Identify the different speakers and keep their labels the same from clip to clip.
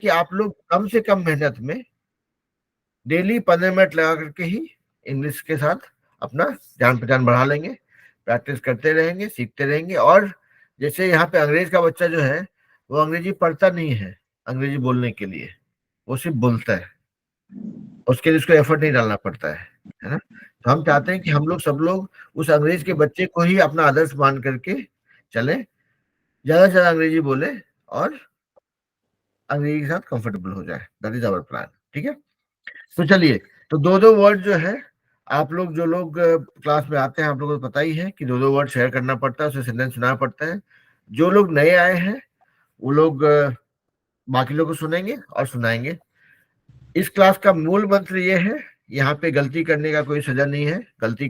Speaker 1: कि आप लोग कम से कम मेहनत में डेली 15 मिनट लगा करके ही इंग्लिश के साथ अपना जान पहचान बढ़ा लेंगे, प्रैक्टिस करते रहेंगे, सीखते रहेंगे। और जैसे यहाँ पे अंग्रेज का बच्चा जो है वो अंग्रेजी पढ़ता नहीं है अंग्रेजी बोलने के लिए, वो सिर्फ बोलता है, उसके लिए उसको एफर्ट नहीं डालना पड़ता है ना। तो हम चाहते हैं कि हम लोग सब लोग उस अंग्रेज के बच्चे को ही अपना आदर्श मान करके चले, ज्यादा से ज्यादा अंग्रेजी बोले और अंग्रेजी के साथ कंफर्टेबल हो जाए। That is our plan. ठीक है, तो चलिए, तो दो दो वर्ड जो है, आप लोग जो लोग क्लास में आते हैं आप लोगों को पता ही है कि दो दो वर्ड शेयर करना पड़ता है, उसे सेंटेंस सुनाना पड़ता है। जो लोग नए आए हैं वो लोग बाकी लोगों को सुनेंगे और सुनाएंगे। इस क्लास का मूल मंत्र ये है, यहाँ पे गलती करने का कोई सजा नहीं है। गलती,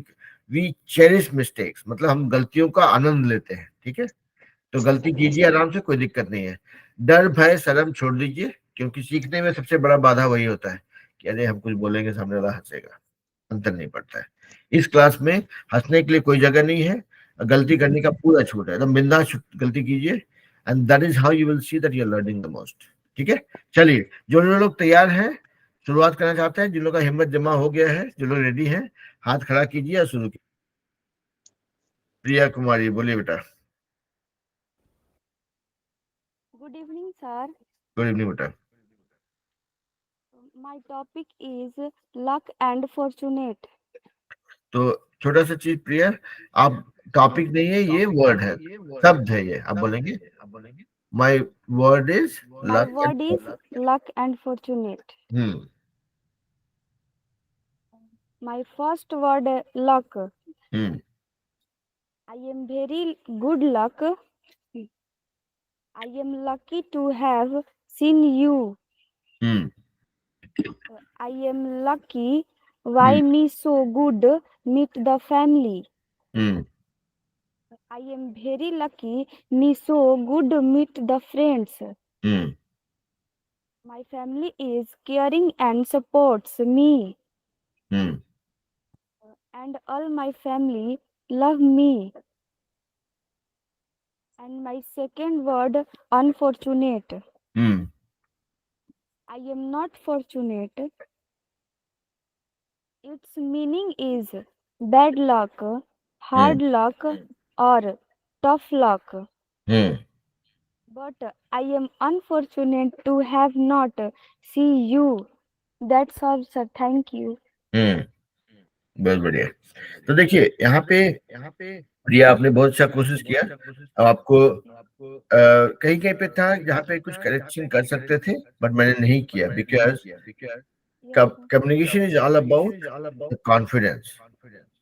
Speaker 1: वी चेरिश मिस्टेक्स, मतलब हम गलतियों का आनंद लेते हैं। ठीक है, तो गलती कीजिए आराम से, कोई दिक्कत नहीं है। डर भय शर्म छोड़ दीजिए, क्योंकि सीखने में सबसे बड़ा बाधा वही होता है कि अरे हम कुछ बोलेंगे सामने वाला हंसेगा, अंतर नहीं पड़ता है। इस क्लास में हंसने के लिए कोई जगह नहीं है, गलती करने का पूरा छूट है, एकदम बिंदास गलती कीजिए, and that is how you will see that you are learning the most. ठीक है, चलिए, जो लोग तैयार हैं शुरुआत करना चाहते हैं, जिन लोगों का हिम्मत जमा हो गया है, जो लोग रेडी हैं, हाथ खड़ा कीजिए और शुरू कीजिए। प्रिया कुमारी, बोलिए बेटा।
Speaker 2: Good evening, sir.
Speaker 1: Good evening बेटा।
Speaker 2: My topic is luck and fortunate.
Speaker 1: तो छोटा सा चीज प्रिया, आप, टॉपिक नहीं है ये, वर्ड है, शब्द है ये, आप बोलेंगे my word is
Speaker 2: My
Speaker 1: luck
Speaker 2: word is
Speaker 1: and.
Speaker 2: luck and fortunate.
Speaker 1: Hmm.
Speaker 2: My first word luck.
Speaker 1: Hmm.
Speaker 2: I am very good luck. I am lucky to have seen you.
Speaker 1: Hmm.
Speaker 2: I am lucky.
Speaker 1: Hmm.
Speaker 2: Why me so good? Meet the family.
Speaker 1: Hmm.
Speaker 2: I am very lucky. Me so good. Meet the friends.
Speaker 1: Hmm.
Speaker 2: My family is caring and supports me.
Speaker 1: Hmm.
Speaker 2: And all my family love me. And my second word, unfortunate.
Speaker 1: Hmm.
Speaker 2: I am not fortunate. Its meaning is bad luck, hard
Speaker 1: hmm.
Speaker 2: luck, or tough luck.
Speaker 1: Hmm.
Speaker 2: But I am unfortunate to have not see you. That's all, sir. Thank you.
Speaker 1: हम्म। बहुत बढ़िया। तो देखिए यहाँ पे प्रिया, आपने बहुत अच्छा कोशिश किया। अब आपको कहीं कहीं पे था जहाँ पे कुछ करेक्शन कर सकते थे, बट मैंने नहीं किया, because
Speaker 2: Yes, sir.
Speaker 1: Communication is all about the confidence.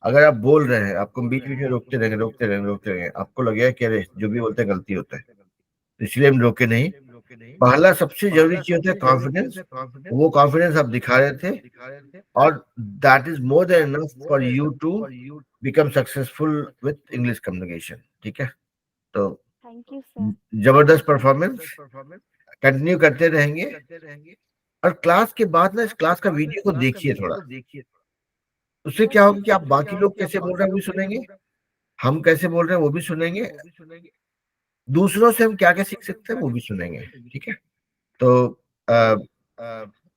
Speaker 1: अगर आप बोल रहे हैं, आपको बीच बीच में रोकते रहेंगे, रोकते रहेंगे, रोकते रहेंगे, आपको लगेगा कि अरे जो भी बोलते हैं गलती होता है, तो इसलिए हम रोके नहीं। पहला सबसे जरूरी चीज होता है कॉन्फिडेंस। वो कॉन्फिडेंस आप दिखा रहे थे, और that is more than enough for you to become successful with English communication. ठीक है, तो
Speaker 2: Thank you, sir.
Speaker 1: जबरदस्त परफॉर्मेंस कंटिन्यू करते रहेंगे। और क्लास के बाद ना इस क्लास का वीडियो को देखिए थोड़ा, उससे क्या
Speaker 2: Okay,
Speaker 1: होगा कि
Speaker 2: sir.
Speaker 1: आप बाकी लोग कैसे बोल रहे हैं वो भी सुनेंगे, हम कैसे बोल रहे हैं वो भी सुनेंगे, दूसरों से हम क्या क्या सीख सकते हैं वो भी सुनेंगे। ठीक है, तो अ,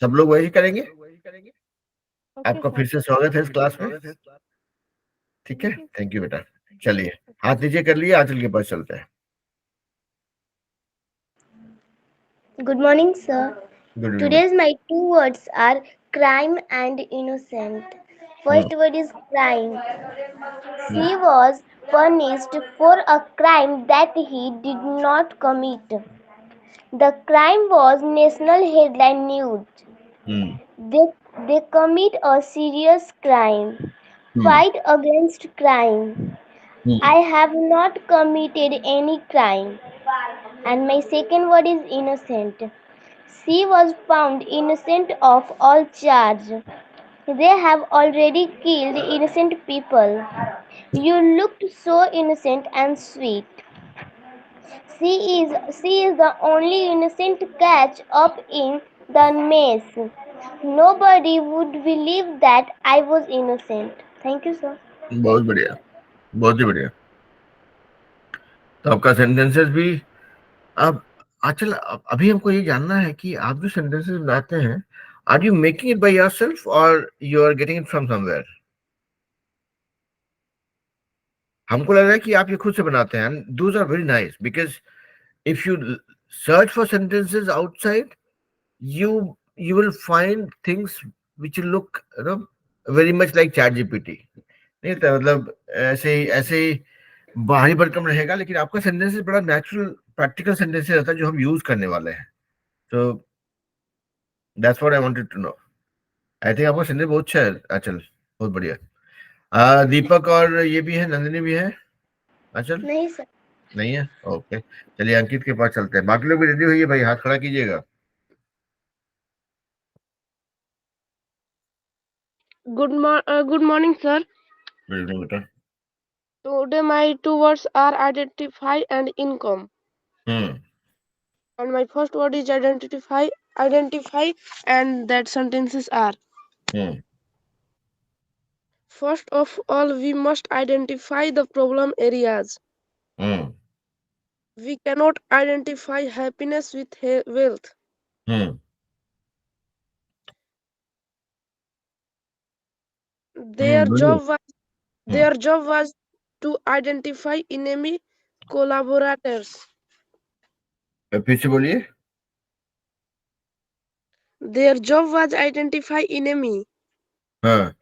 Speaker 1: सब लोग वही करेंगे।
Speaker 2: Okay,
Speaker 1: आपका
Speaker 2: sir.
Speaker 1: फिर से स्वागत है इस क्लास में। ठीक है,
Speaker 2: Thank you, sir.
Speaker 1: Thank you बेटा। चलिए, हाथ नीचे कर लिए, आंचल के पास चलते हैं।
Speaker 3: Good morning, sir.
Speaker 1: Good evening
Speaker 3: Today's my two words are crime and innocent.
Speaker 1: बेटा।
Speaker 3: First word is crime.
Speaker 1: Hmm.
Speaker 3: He was punished for a crime that he did not commit. The crime was national headline news.
Speaker 1: Hmm.
Speaker 3: They, they commit a serious crime.
Speaker 1: Hmm.
Speaker 3: Fight against crime.
Speaker 1: Hmm.
Speaker 3: I have not committed any crime. And my second word is innocent. She was found innocent of all charge. They have already killed innocent people. You looked so innocent and sweet. She is the only innocent catch up in the mess. Nobody would believe that I was innocent. Thank you, sir.
Speaker 1: बहुत बढ़िया, बहुत ही बढ़िया। तो आपका sentences भी अब आजकल अभी हमको ये जानना है कि आप जो सेंटेंसेस बनाते हैं, are you making it by yourself और you are getting it from somewhere? हमको लग रहा है कि आप ये खुद से बनाते हैं, and those are very nice, because if you search for sentences outside, you you will find things which will look, very much like chat gpt, नहीं तो मतलब ऐसे ही बाहरी भरकम रहेगा, लेकिन आपका सेंटेंसेस बड़ा नेचुरल प्रैक्टिकल सेंटेंसेस रहता है जो हम यूज करने वाले हैं। तो that's what I wanted to know. I think आपका सेंटेंस बहुत अच्छा है अचल, बहुत बढ़िया। दीपक और ये भी है, नंदिनी भी है। अचल
Speaker 3: नहीं सर।
Speaker 1: नहीं है, ओके। चलिए अंकित के पास चलते हैं, बाकी लोग भी रेडी होइए भाई, हाथ खड़ा कीजिएगा।
Speaker 4: Good morning, sir.
Speaker 1: Good evening बेटा।
Speaker 4: Today my two words are identify and income.
Speaker 1: Hmm
Speaker 4: And my first word is identify, and that sentences are:
Speaker 1: hmm
Speaker 4: first of all, we must identify the problem areas.
Speaker 1: Hmm
Speaker 4: We cannot identify happiness with wealth.
Speaker 1: Hmm
Speaker 4: Their
Speaker 1: बोलिए।
Speaker 4: job was
Speaker 1: hmm
Speaker 4: their job was to identify enemy collaborators.
Speaker 1: फिर से बोलिए।
Speaker 4: Their job was identify enemy.
Speaker 1: हाँ।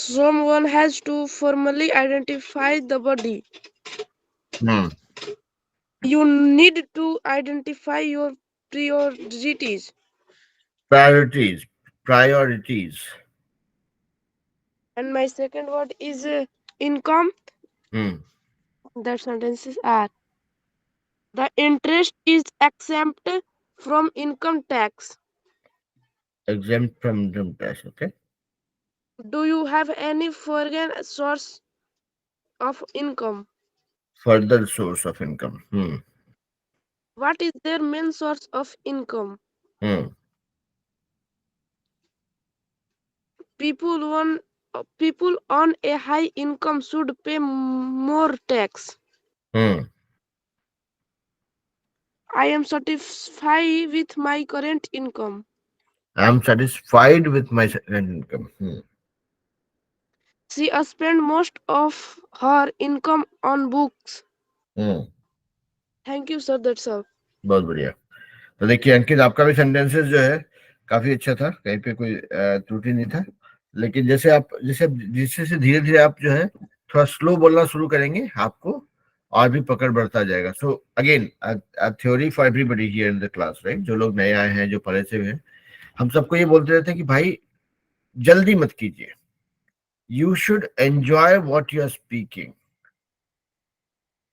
Speaker 4: Someone has to formally identify the body.
Speaker 1: Hmm
Speaker 4: You need to identify your priorities.
Speaker 1: Priorities, priorities.
Speaker 4: And my second word is income.
Speaker 1: Hmm
Speaker 4: The sentences are: the interest is exempt from income tax.
Speaker 1: exempt from income tax, okay।
Speaker 4: Do you have any foreign source of income?
Speaker 1: further source of income।
Speaker 4: What is their main source of income?
Speaker 1: Hmm
Speaker 4: People on people on a high income should pay more tax.
Speaker 1: Hmm
Speaker 4: I am satisfied with my current income.
Speaker 1: I am satisfied with my current income।
Speaker 4: She spent most of her income on books.
Speaker 1: Hmm
Speaker 4: Thank you, sir. That's all.
Speaker 1: बहुत बढ़िया। तो देखिए अंकित, आपका भी sentences जो है काफी अच्छा था, कहीं पे कोई त्रुटि नहीं था। लेकिन जैसे धीरे धीरे आप जो है थोड़ा स्लो बोलना शुरू करेंगे, आपको और भी पकड़ बढ़ता जाएगा। So again, theory for everybody here in the class, right. जो लोग नए आए हैं, जो पढ़े से हुए हैं, हम सबको ये बोलते रहते हैं कि भाई जल्दी मत कीजिए। You should enjoy what you are speaking.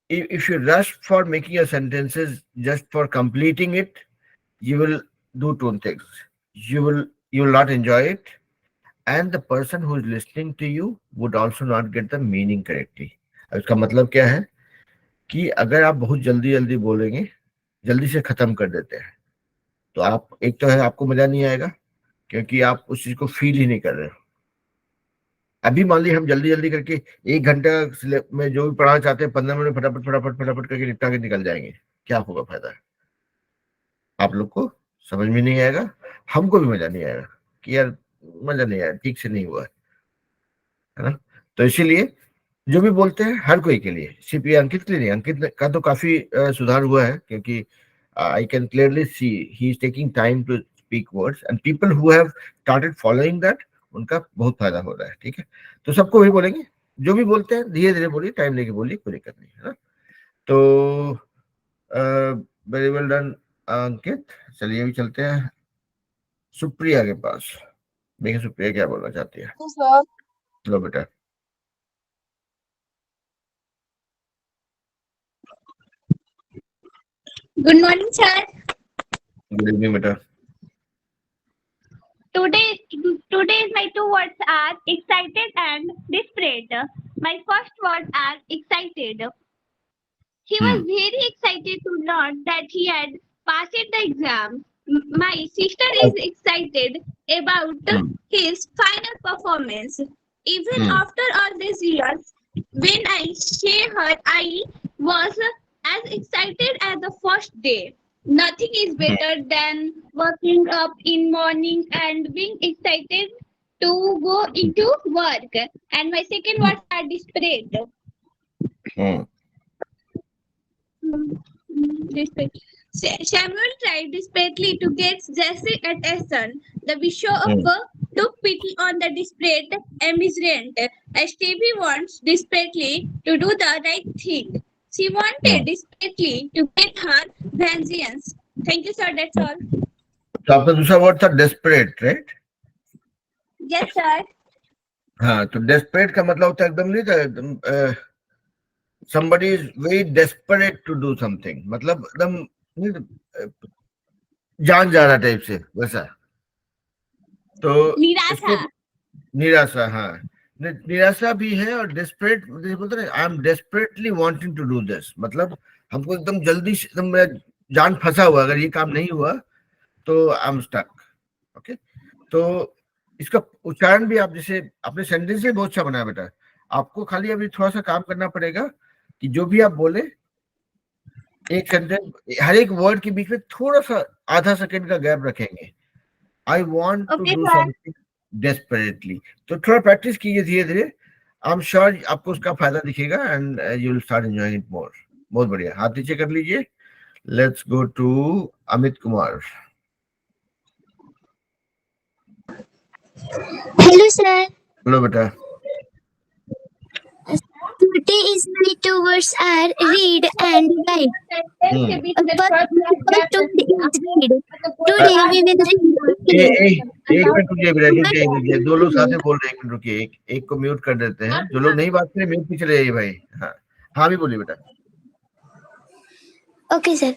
Speaker 1: If you rush for making your sentences just for completing it, you will do two things. You will not enjoy it, and the person who is listening to you would also not get the meaning correctly. अब इसका मतलब क्या है कि अगर आप बहुत जल्दी जल्दी बोलेंगे, जल्दी से खत्म कर देते हैं, तो आप, एक तो है आपको मजा नहीं आएगा, क्योंकि आप उस चीज को फील ही नहीं कर रहे हो। अभी मान लीजिए हम जल्दी जल्दी करके 1 घंटा में जो भी पढ़ाना चाहते हैं, 15 मिनट फटाफट फटाफट फटाफट करके निपटा के निकल जाएंगे, क्या होगा फायदा? आप लोग को समझ में नहीं आएगा, हमको भी मजा नहीं आएगा कि यार मजा नहीं आया, ठीक से नहीं हुआ है ना। तो इसीलिए जो भी बोलते हैं हर कोई के लिए, सिर्फ ये अंकित के लिए नहीं, अंकित का तो काफी सुधार हुआ है, क्योंकि I can clearly see he is taking time to speak words, and people who have started following that, उनका बहुत फायदा हो रहा है। ठीक है, तो सबको वही बोलेंगे, जो भी बोलते हैं धीरे धीरे बोलिए, टाइम लेके बोलिए, कोई दिक्कत नहीं है ना। तो वेरी वेल डन अंकित। चलिए अभी चलते हैं सुप्रिया के पास। देखिए सुप्रिया क्या बोलना चाहती है।
Speaker 4: Yes, sir.
Speaker 1: लो बेटा।
Speaker 5: Good morning, sir.
Speaker 1: Good evening बेटा।
Speaker 5: Today, today's my two words are excited and desperate. My first word are excited. He was very excited to learn that he had passed the exam. My sister is excited about his final performance. Even after all these years, when I say her, I was as excited as the first day. Nothing is better than waking up in morning and being excited to go into work. And my second words are desperate. Desperate. Samuel tried desperately to get Jesse attention. The bishop took pity on the desperate immigrant. Stevie wants desperately to do the right thing. She wanted desperately to get her vengeance. Thank you, sir. That's all.
Speaker 1: तो आपका दूसरा word था desperate, right?
Speaker 5: Yes, sir.
Speaker 1: हाँ, तो desperate का मतलब होता है एकदम नहीं था, एकदम somebody is very desperate to do something, मतलब एकदम जान जा रहा टाइप से वैसा. तो
Speaker 5: निराशा.
Speaker 1: निराशा, हाँ, निराशा भी है. और डेस्परेट बोलते हैं I am desperately wanting to do this, मतलब हमको एकदम जल्दी से, एकदम मेरा जान फंसा हुआ, अगर ये काम नहीं हुआ तो आई एम स्टक. ओके, तो इसका उच्चारण भी आप जैसे अपने सेंटेंस से बहुत अच्छा बनाया बेटा. आपको खाली अभी थोड़ा सा काम करना पड़ेगा कि जो भी आप बोले एक सेंटेंस, हर एक वर्ड के बीच में थोड़ा सा आधा सेकंड का गैप रखेंगे. I want to do something desperately. तो थोड़ा प्रैक्टिस कीजिए धीरे धीरे. आई एम श्योर आपको उसका फायदा दिखेगा and you will start enjoying it more. बहुत बढ़िया, हाथ नीचे कर लीजिए. Let's go to Amit Kumar.
Speaker 6: Hello, sir.
Speaker 1: Hello बेटा.
Speaker 6: Today is my two words are read and write. First word is read. Today we will read.
Speaker 1: एक मिनट रुकिए बेटा, रुकिए. दो लोग साथ में बोल रहे हैं, एक मिनट रुकिए. एक को म्यूट कर देते हैं. जो लोग नहीं बात करें म्यूट पीछे चले जाइए भाई. हाँ हाँ, भी बोलिए बेटा.
Speaker 6: Okay, sir.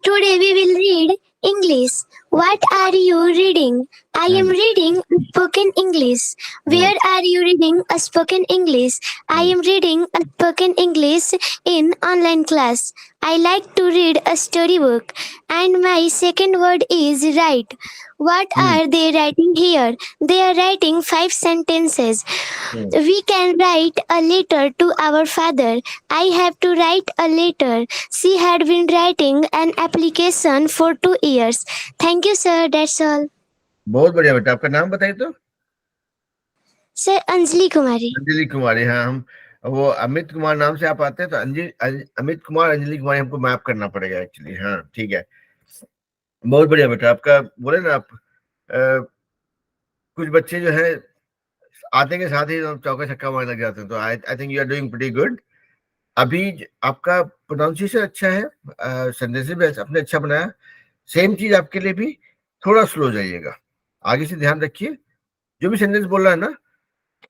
Speaker 6: Today we will read English. What are you reading? I am reading spoken English. Where are you reading a spoken English? I am reading a spoken English in online class. I like to read a storybook. And my second word is write. What are they writing here? They are writing 5 sentences. We can write a letter to our father. I have to write a letter. She had been writing an application for 2 years. Thank you, sir. That's all.
Speaker 1: बहुत बढ़िया बेटा. आपका नाम बताइए तो.
Speaker 6: Sir Anjali कुमारी.
Speaker 1: अंजलि कुमारी. हाँ, हम वो अमित कुमार नाम से आप आते हैं तो अमित कुमार अंजलि कुमारी हमको मैप करना पड़ेगा एक्चुअली. हाँ ठीक है, बहुत बढ़िया बेटा. आपका बोले ना आप कुछ बच्चे जो है आते के साथ ही चौका छक्का मारने लग जाते हैं. तो I think you are doing pretty good. अभी आपका प्रोनाउंसिएशन अच्छा है, सेंटेंस भी आपने अच्छा बनाया. सेम चीज आपके लिए भी थोड़ा स्लो जाइएगा. आगे से ध्यान रखिए. जो भी सेंटेंस बोल रहा है ना,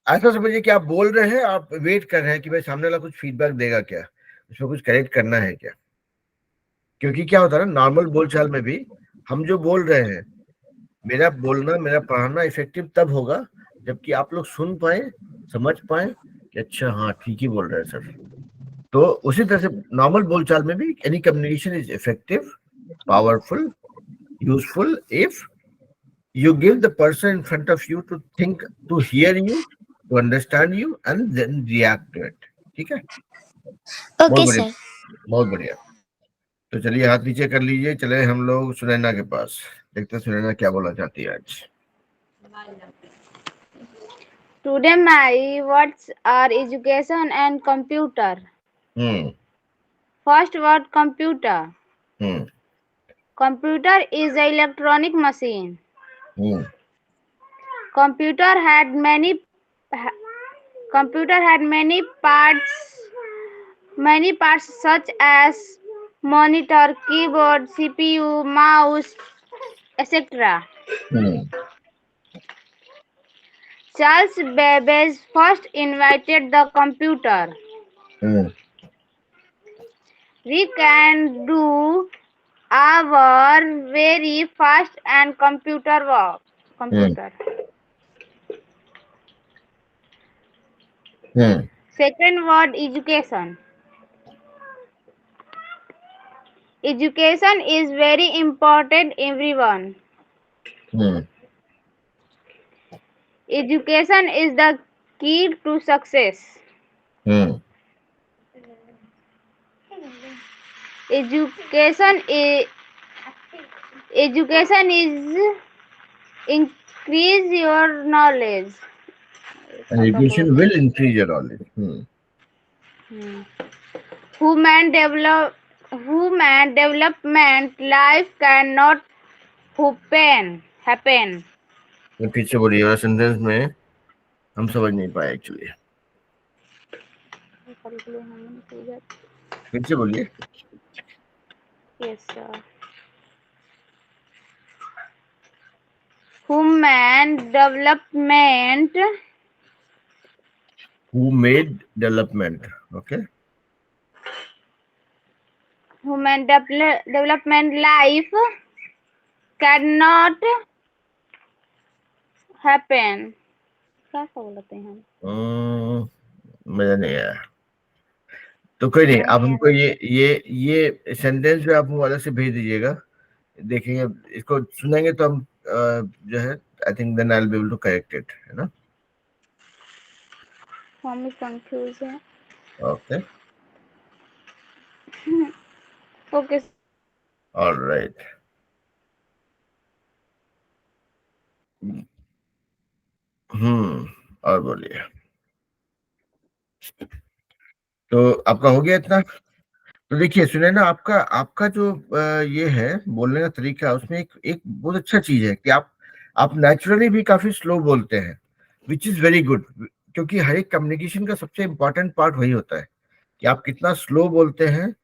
Speaker 1: ऐसा समझिए कि आप बोल रहे हैं, आप वेट कर रहे हैं कि भाई सामने वाला कुछ फीडबैक देगा क्या, उसमें कुछ करेक्ट करना है क्या. क्योंकि क्या होता है ना, नॉर्मल बोलचाल में भी हम जो बोल रहे हैं, मेरा बोलना, मेरा पढ़ाना इफेक्टिव तब होगा जबकि आप लोग सुन पाए, समझ पाए कि अच्छा हाँ ठीक ही बोल रहे हैं सर. तो उसी तरह से नॉर्मल बोलचाल में भी any communication is effective, powerful, useful if you give the person in front of you to think, to hear you, to understand you and then react to it. ठीक है?
Speaker 6: Okay, sir.
Speaker 1: बहुत बढ़िया. तो चलिए हाथ नीचे कर लीजिए. चले हम लोग सुनैना के पास. देखते हैं सुनैना क्या बोलना चाहती है आज.
Speaker 2: Today my words are education and computer. First word computer. Computer is an electronic machine. Computer had many parts such as monitor, keyboard, CPU, mouse, etc. Charles Babbage first invented the computer. We can do our very fast and computer work. Second word education. Education is very important, everyone. Education is the key to success. Education is increase your knowledge.
Speaker 1: And education will increase your knowledge.
Speaker 2: Human development life cannot happen.
Speaker 1: ये फिर से बोलिए, sentence में हम समझ नहीं पाए actually, फिर से बोलिए.
Speaker 2: Yes, sir. Human development
Speaker 1: Who made development? Okay.
Speaker 2: development life cannot happen. क्या बोलते हैं हम?
Speaker 1: मजा नहीं आया. तो कोई नहीं, आप हमको ये सेंटेंस जो आप हमको अलग से भेज दीजिएगा, देखेंगे, इसको सुनेंगे तो हम जो है, I think then I will be able to correct it, है ना.
Speaker 2: हम कंफ्यूज है.
Speaker 1: ओके.
Speaker 2: ओके.
Speaker 1: ऑलराइट. और बोलिए. तो आपका हो गया इतना. तो देखिए, सुने ना, आपका आपका जो ये है बोलने का तरीका, उसमें एक एक बहुत अच्छा चीज है कि आप नेचुरली भी काफी स्लो बोलते हैं, विच इज वेरी गुड. क्योंकि हर एक कम्युनिकेशन का सबसे इम्पोर्टेंट पार्ट वही होता है कि आप कितना स्लो बोलते हैं,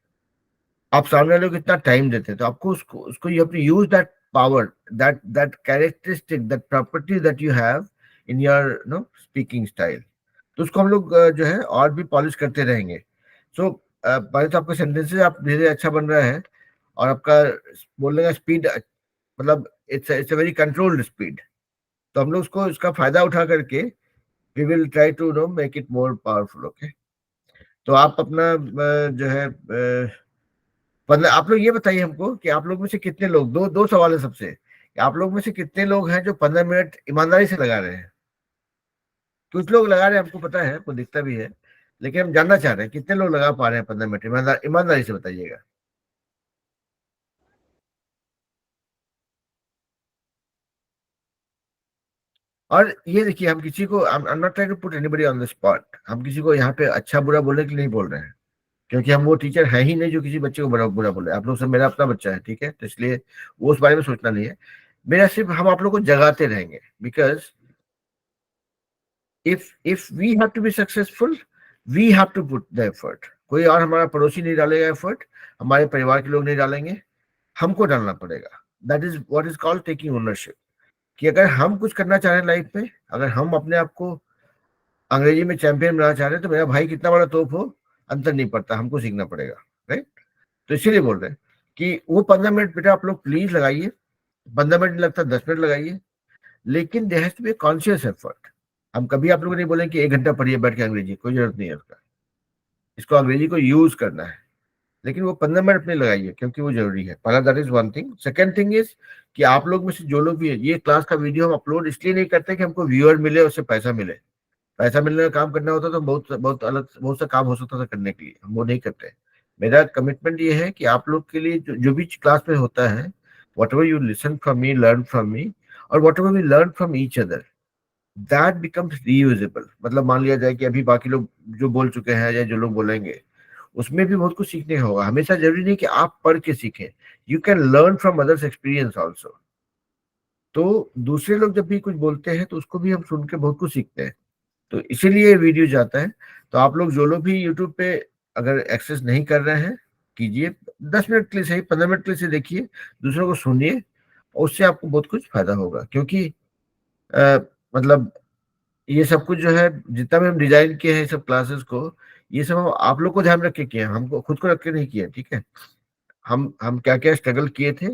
Speaker 1: आप सामने वाले को कितना टाइम देते हैं. तो आपको उसको उसको you have to use that power, that characteristic, that property that you have in your know speaking style. तो उसको हम लोग जो है और भी पॉलिश करते रहेंगे. सो पहले तो आपका सेंटेंसेस आप धीरे धीरे अच्छा बन रहा है, और आपका बोलने का स्पीड, मतलब it's a very controlled speed. तो हम लोग उसको इसका फायदा उठा करके we will try to know make it more powerful. Okay. तो आप अपना जो है, मतलब आप लोग ये बताइए हमको कि आप लोग में से कितने लोग, दो दो सवाल है सबसे, कि आप लोग में से कितने लोग हैं जो 15 मिनट ईमानदारी से लगा रहे हैं. कुछ लोग लगा रहे हैं, हमको पता है, आपको दिखता भी है, लेकिन हम जानना चाह रहे हैं कितने लोग लगा पा रहे हैं 15 मिनट. ईमानदारी से बताइएगा. और ये देखिए, हम किसी को, I am not trying to put anybody on the spot, हम किसी को यहाँ पे अच्छा बुरा बोलने के लिए नहीं बोल रहे हैं, क्योंकि हम वो टीचर है ही नहीं जो किसी बच्चे को बुरा बुरा बोले. आप लोग सब मेरा अपना बच्चा है, ठीक है, तो इसलिए वो उस बारे में सोचना नहीं है. मेरा सिर्फ, हम आप लोग को जगाते रहेंगे, because if we have to be successful, we have to put the effort. कोई और हमारा पड़ोसी नहीं डालेगा एफर्ट, हमारे परिवार के लोग नहीं डालेंगे, हमको डालना पड़ेगा. That is what is called taking ownership. कि अगर हम कुछ करना चाह रहे हैं लाइफ में, अगर हम अपने आप को अंग्रेजी में चैंपियन बनाना चाह रहे हैं, तो मेरा भाई कितना बड़ा तोप हो, अंतर नहीं पड़ता, हमको सीखना पड़ेगा. राइट. तो इसीलिए बोल रहे हैं कि वो 15 मिनट बेटा आप लोग प्लीज लगाइए. 15 मिनट नहीं लगता, 10 मिनट लगाइए, लेकिन there has to be conscious effort. हम कभी आप लोगों को नहीं बोलें कि 1 घंटा पढ़िए बैठ के अंग्रेजी, कोई जरूरत नहीं है उसका. इसको अंग्रेजी को यूज करना है, लेकिन वो 15 मिनट में लगाइए, क्योंकि वो जरूरी है. पहला, that is one thing. Second thing is कि आप लोग में से जो लोग भी है, ये क्लास का वीडियो हम अपलोड इसलिए नहीं करते कि हमको व्यूअर मिले, उससे पैसा मिले. पैसा मिलने का काम करना होता तो बहुत बहुत अलग, बहुत सा काम हो सकता था करने के लिए, हम वो नहीं करते. मेरा कमिटमेंट ये है कि आप लोग के लिए जो भी क्लास में होता है, whatever you listen from me, learn from me, और whatever we learn from each other, that becomes reusable. मतलब मान लिया जाए कि अभी बाकी लोग जो बोल चुके हैं या जो लोग बोलेंगे, उसमें भी बहुत कुछ सीखने का होगा. हमेशा जरूरी नहीं कि आप पढ़ के सीखें, you can learn from others experience also. तो दूसरे लोग जब भी कुछ बोलते हैं तो उसको भी हम सुन के बहुत कुछ सीखते हैं. तो इसीलिए ये वीडियो जाता है. तो आप लोग जो लोग भी यूट्यूब पे अगर एक्सेस नहीं कर रहे हैं, कीजिए. 10 मिनट के लिए सही, 15 मिनट के लिए से देखिए, दूसरों को सुनिए, और उससे आपको बहुत कुछ फायदा होगा. क्योंकि मतलब ये सब कुछ जो है, जितना भी हम डिजाइन किए हैं सब क्लासेस को, ये सब हम आप लोग को ध्यान रख के किए हैं, हमको खुद को रख के नहीं किए. ठीक है. हम क्या क्या स्ट्रगल किए थे,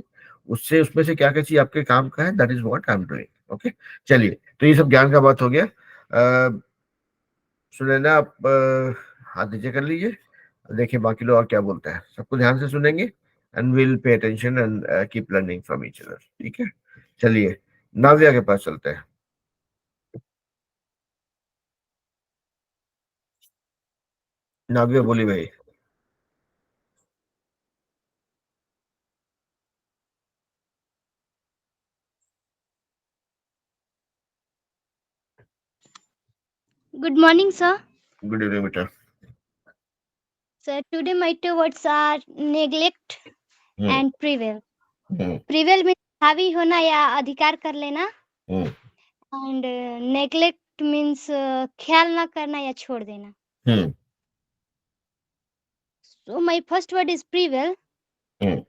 Speaker 1: उससे उसमें से क्या क्या चीज आपके काम का है, that is what I am doing. Okay. चलिए, तो ये सब ज्ञान का बात हो गया. सुनैना, आप हाथ नीचे कर लीजिए, देखिए बाकी लोग और क्या बोलते हैं. सबको ध्यान से सुनेंगे, and will pay attention and keep learning from each other. ठीक है. चलिए, नाविया के पास चलते हैं. नाविया बोली भाई.
Speaker 3: Good morning, sir.
Speaker 1: Good evening, beta.
Speaker 3: Sir, today my two words are neglect
Speaker 1: Hmm.
Speaker 3: and prevail.
Speaker 1: Hmm.
Speaker 3: Prevail means हावी होना या अधिकार कर लेना,
Speaker 1: Hmm.
Speaker 3: and neglect means ख्याल ना करना या छोड़ देना.
Speaker 1: Hmm.
Speaker 3: So my first word is prevail,
Speaker 1: Hmm.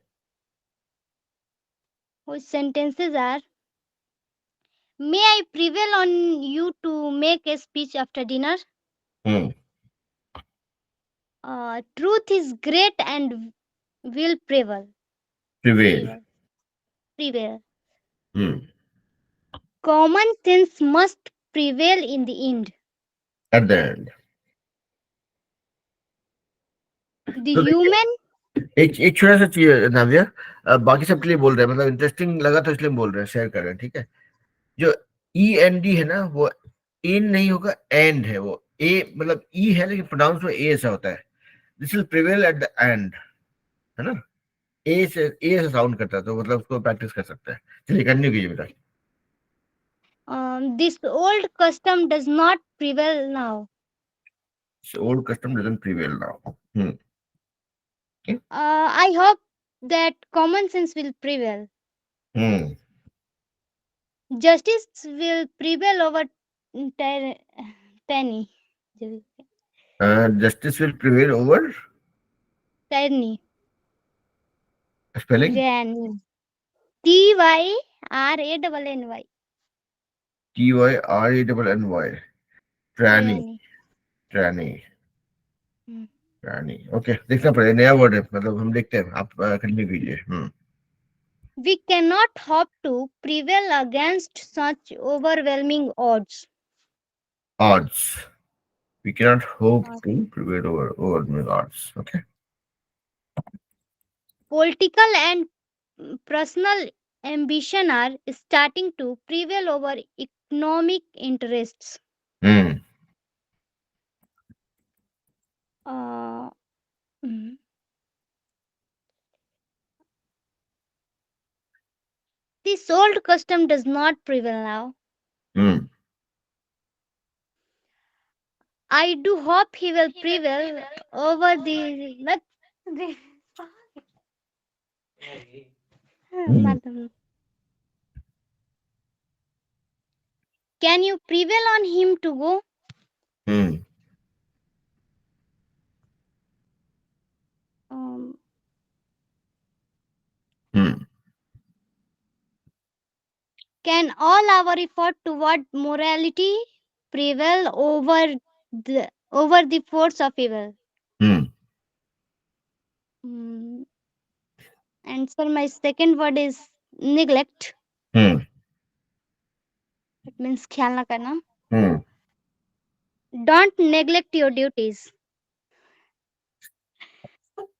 Speaker 3: whose sentences are: May I prevail on you to make a speech after dinner?
Speaker 1: Hmm.
Speaker 3: Truth is great and will prevail.
Speaker 1: Prevail.
Speaker 3: Prevail.
Speaker 1: Hmm.
Speaker 3: Common sense must prevail in the end.
Speaker 1: At the end.
Speaker 3: The
Speaker 1: तो देखिए,
Speaker 3: human
Speaker 1: एक छोटा सा चीज है, नाविया, बाकी सबके लिए बोल रहे हैं, मतलब इंटरेस्टिंग लगा तो इसलिए बोल रहे हैं, शेयर कर रहे हैं, ठीक है। जो ई एन डी है ना, वो इन नहीं होगा, एंड है वो। ए मतलब ई है लेकिन प्रोनाउंस में ए ऐसा होता है। This will prevail at the end, है ना। ए से साउंड करता है, तो मतलब उसको प्रैक्टिस कर सकते हैं। चलिए कंटिन्यू कीजिए बेटा।
Speaker 3: this old custom does not prevail now.
Speaker 1: Old custom doesn't prevail now.
Speaker 3: I hope that common sense will prevail. Justice will prevail over tyranny.
Speaker 1: Justice will prevail over
Speaker 3: Tyranny.
Speaker 1: Spelling
Speaker 3: Tyranny. Tyrany.
Speaker 1: TYRANNY, trainee,
Speaker 3: Tyranny.
Speaker 1: Trainee,
Speaker 3: Hmm.
Speaker 1: Trainee. Okay, देखना पड़ेगा, नया word है, मतलब हम देखते हैं, आप continue कीजिए।
Speaker 3: We cannot hope to prevail against such overwhelming odds.
Speaker 1: Odds. We cannot hope to prevail over the odds. Okay.
Speaker 3: Political and personal ambition are starting to prevail over economic interests.
Speaker 1: Hmm.
Speaker 3: Uh, mm. This old custom does not prevail now.
Speaker 1: Hmm.
Speaker 3: I do hope he will prevail over
Speaker 1: Hmm.
Speaker 3: Madam. Can you prevail on him to go?
Speaker 1: Hmm.
Speaker 3: Um,
Speaker 1: Hmm.
Speaker 3: can all our effort toward morality prevail over the force of evil?
Speaker 1: Hmm.
Speaker 3: Mm, and sir, my second word is neglect.
Speaker 1: Hmm.
Speaker 3: It means ख्याल ना करना.
Speaker 1: Hmm.
Speaker 3: Don't neglect your duties.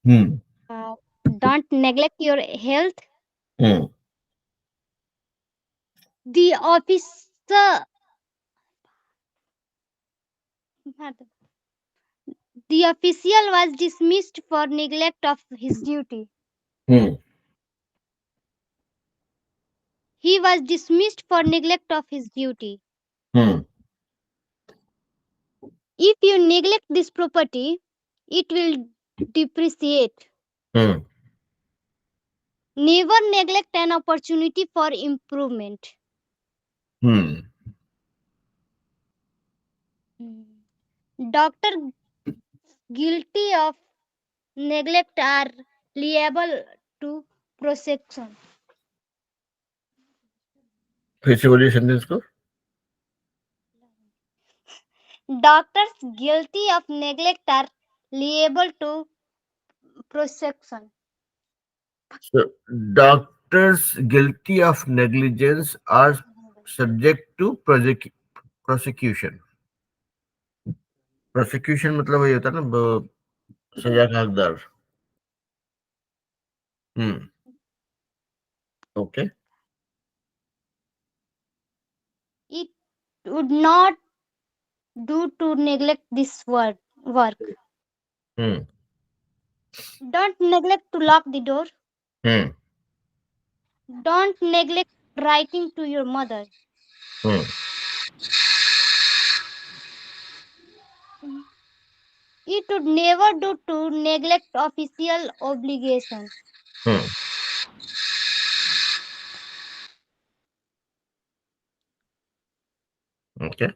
Speaker 1: Hmm.
Speaker 3: Uh, don't neglect your health.
Speaker 1: Hmm.
Speaker 3: The officer, the official was dismissed for neglect of his duty.
Speaker 1: Hmm.
Speaker 3: He was dismissed for neglect of his duty.
Speaker 1: Hmm.
Speaker 3: If you neglect this property, it will depreciate.
Speaker 1: Hmm.
Speaker 3: Never neglect an opportunity for improvement.
Speaker 1: Hmm.
Speaker 3: Doctor guilty of neglect are liable to prosecution.
Speaker 1: फिर से बोलिए sentence को।
Speaker 3: Doctors guilty of neglect are liable to prosecution.
Speaker 1: So, doctors guilty of negligence are subject to prosecution. Prosecution मतलब वही होता है ना, सजा का हकदार। Okay.
Speaker 3: It would not do to neglect this work.
Speaker 1: Hmm.
Speaker 3: Don't neglect to lock the door.
Speaker 1: Hmm.
Speaker 3: Don't neglect writing to your mother.
Speaker 1: Hmm.
Speaker 3: It would never do to neglect official obligation.
Speaker 1: Hmm. Okay.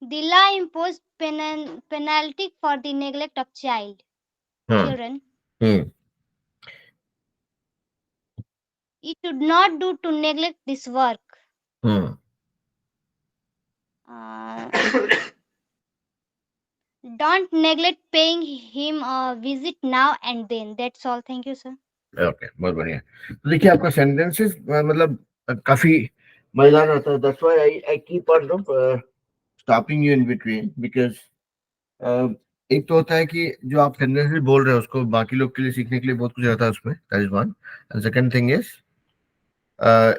Speaker 3: The law imposed penalty for the neglect of
Speaker 1: Hmm.
Speaker 3: children.
Speaker 1: Hmm.
Speaker 3: It would not do to neglect this work.
Speaker 1: Hmm.
Speaker 3: Uh, don't neglect paying him a visit now and then. That's all. Thank you, sir.
Speaker 1: Okay, बहुत बढ़िया। तो देखिए आपका sentences मतलब काफी मजेदार होता है। That's why I keep on stopping you in between because एक तो होता है कि जो आप सेंटेंसेस बोल रहे हो उसको बाकी लोग के लिए सीखने के लिए बहुत कुछ रहता है उसमें, that is one. And second thing is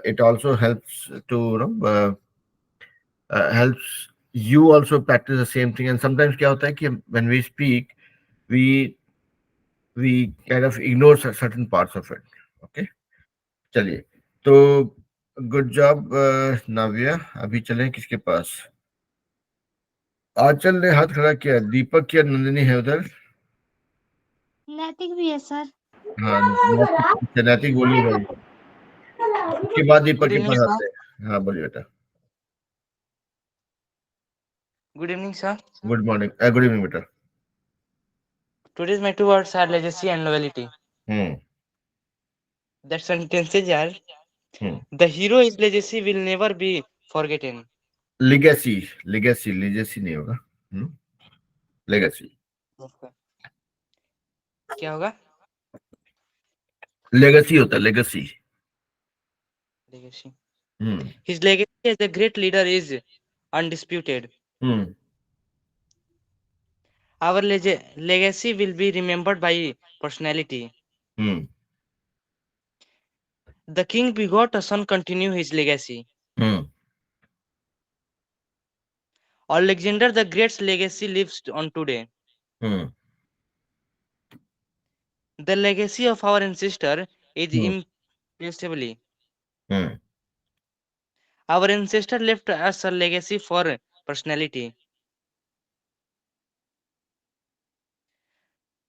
Speaker 1: it also helps to helps you also practice the same thing, and sometimes क्या होता है कि when we speak we kind of ignore certain parts of it. Okay, चलिए। तो good job नाविया। अभी चलें किसके पास? आंचल ने हाथ खड़ा किया, दीपक या नंदिनी है उधर?
Speaker 3: नैतिक भी है सर।
Speaker 1: हाँ, नैतिक बोलिए भाई, उसके बाद दीपक
Speaker 7: Good
Speaker 1: के
Speaker 7: evening,
Speaker 1: पास
Speaker 7: sir.
Speaker 1: आते हैं। हाँ बोलिए बेटा।
Speaker 7: Good evening, sir.
Speaker 1: Good morning, good evening बेटा।
Speaker 7: Today's my two words are legacy and loyalty.
Speaker 1: Hmm.
Speaker 7: That sentences are
Speaker 1: hmm.
Speaker 7: the hero's legacy will never be forgotten.
Speaker 1: Legacy, legacy, legacy नहीं होगा। Legacy,
Speaker 7: Okay. क्या होगा?
Speaker 1: Legacy होता है, legacy.
Speaker 7: Legacy.
Speaker 1: Hmm.
Speaker 7: His legacy as a great leader is undisputed.
Speaker 1: Hmm.
Speaker 7: Our legacy will be remembered by personality.
Speaker 1: Hmm.
Speaker 7: The king begot a son continue his legacy.
Speaker 1: Hmm.
Speaker 7: Alexander the Great's legacy lives on today.
Speaker 1: Hmm.
Speaker 7: The legacy of our ancestor is
Speaker 1: hmm.
Speaker 7: imperishable.
Speaker 1: Hmm.
Speaker 7: Our ancestor left us a legacy for personality.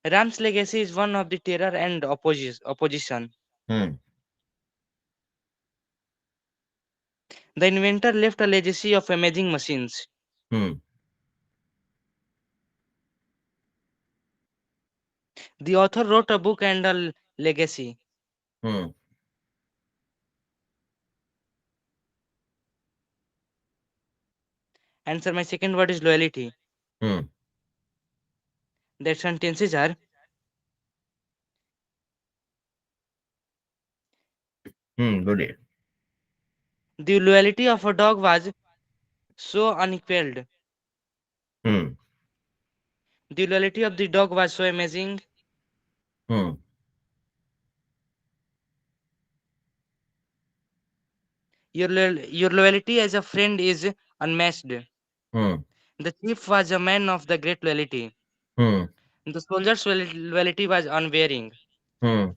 Speaker 7: Ram's legacy is one of the terror and opposition.
Speaker 1: Hmm.
Speaker 7: The inventor left a legacy of amazing machines.
Speaker 1: Hmm.
Speaker 7: The author wrote a book and a legacy.
Speaker 1: Hmm.
Speaker 7: Answer, my second word is loyalty.
Speaker 1: Hmm.
Speaker 7: That sentences are
Speaker 1: बोलिए।
Speaker 7: the loyalty of a dog was so unequaled.
Speaker 1: Hmm.
Speaker 7: The loyalty of the dog was so amazing.
Speaker 1: Hmm.
Speaker 7: Your loyalty as a friend is unmatched.
Speaker 1: Hmm.
Speaker 7: The chief was a man of the great loyalty.
Speaker 1: Hmm.
Speaker 7: The soldier's loyalty was unwearing.
Speaker 1: Hmm.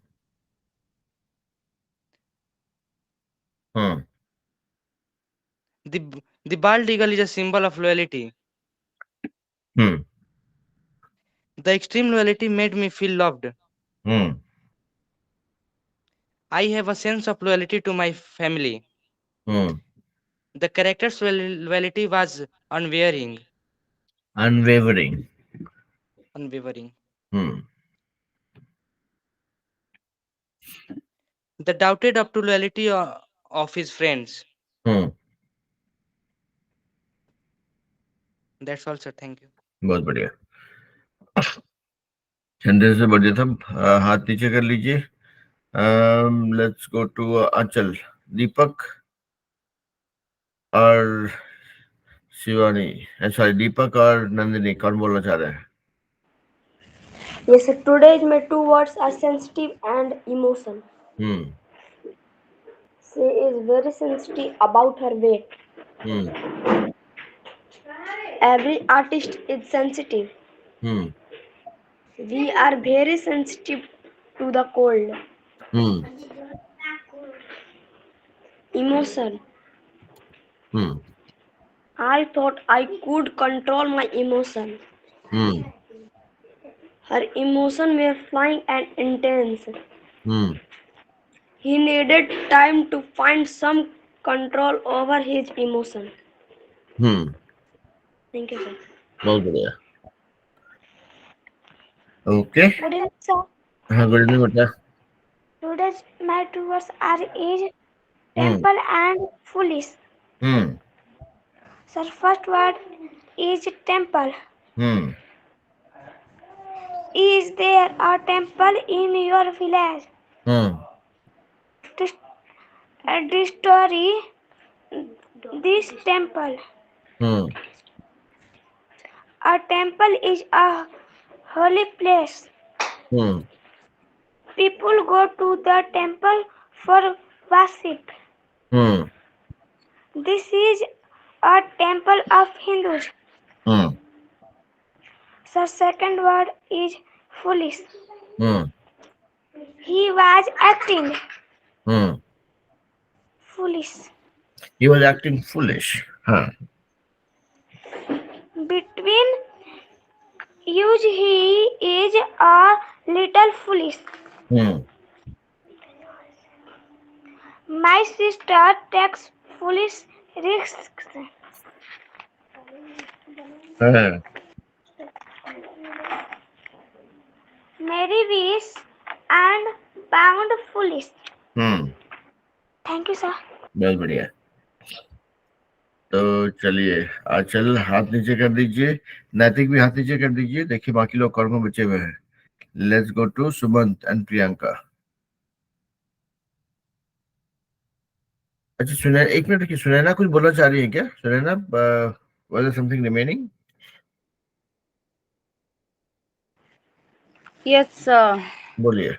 Speaker 1: Hmm.
Speaker 7: The bald eagle is a symbol of loyalty.
Speaker 1: Hmm.
Speaker 7: The extreme loyalty made me feel loved.
Speaker 1: Hmm.
Speaker 7: I have a sense of loyalty to my family.
Speaker 1: Hmm.
Speaker 7: The character's loyalty was unwavering.
Speaker 1: Unwavering.
Speaker 7: Unwavering.
Speaker 1: Hmm.
Speaker 7: The doubted up to loyalty of his friends.
Speaker 1: Hmm.
Speaker 7: That's all, sir. Thank you.
Speaker 1: बहुत बढ़िया। Sentence से बढ़िया था। हाथ नीचे कर लीजिए। Let's go to अंचल। दीपक और शिवानी, सॉरी दीपक और नंदिनी, कौन बोलना चाह रहे हैं?
Speaker 8: Yes, sir. Today's my two words are sensitive and emotion.
Speaker 1: Hmm.
Speaker 8: She is very sensitive about her weight.
Speaker 1: Hmm.
Speaker 8: Every artist is sensitive.
Speaker 1: Hmm.
Speaker 8: We are very sensitive to the cold.
Speaker 1: Hmm.
Speaker 8: Emotion.
Speaker 1: Hmm.
Speaker 8: I thought I could control my emotion.
Speaker 1: Hmm.
Speaker 8: Her emotions were flying and intense.
Speaker 1: Hmm.
Speaker 8: He needed time to find some control over his emotions.
Speaker 1: Hmm.
Speaker 8: Thank you, sir.
Speaker 1: बहुत बढ़िया. Okay.
Speaker 6: Good evening, sir.
Speaker 1: हाँ, good evening बेटा.
Speaker 6: Today's my two words are is
Speaker 1: Hmm.
Speaker 6: temple and foolish.
Speaker 1: Hmm.
Speaker 6: Sir, first word is temple.
Speaker 1: Hmm.
Speaker 6: Is there a temple in your village?
Speaker 1: Hmm.
Speaker 6: This, this story, this temple.
Speaker 1: Hmm.
Speaker 6: A temple is a holy place.
Speaker 1: Hmm.
Speaker 6: People go to the temple for worship.
Speaker 1: Hmm.
Speaker 6: This is a temple of Hindus.
Speaker 1: Hmm.
Speaker 6: The second word is foolish.
Speaker 1: Hmm.
Speaker 6: He was acting
Speaker 1: Hmm.
Speaker 6: foolish.
Speaker 1: He was acting foolish. Huh.
Speaker 6: Between use he is a little foolish.
Speaker 1: Hmm.
Speaker 6: My sister takes foolish risks.
Speaker 1: Huh.
Speaker 6: Mary wish and pound foolish.
Speaker 1: Hmm.
Speaker 6: Thank you, sir.
Speaker 1: बहुत बढ़िया. तो चलिए, आचल हाथ नीचे कर दीजिए, नैतिक भी हाथ नीचे कर दीजिए. देखिए बाकी लोग कौन कौन बचे हुए हैं. Let's go to Sumant and Priyanka. अच्छा सुनैना, एक मिनट की, सुनैना कुछ बोलना चाह रही है क्या? Sunaina, was there something remaining?
Speaker 9: Yes, sir.
Speaker 1: बोलिए.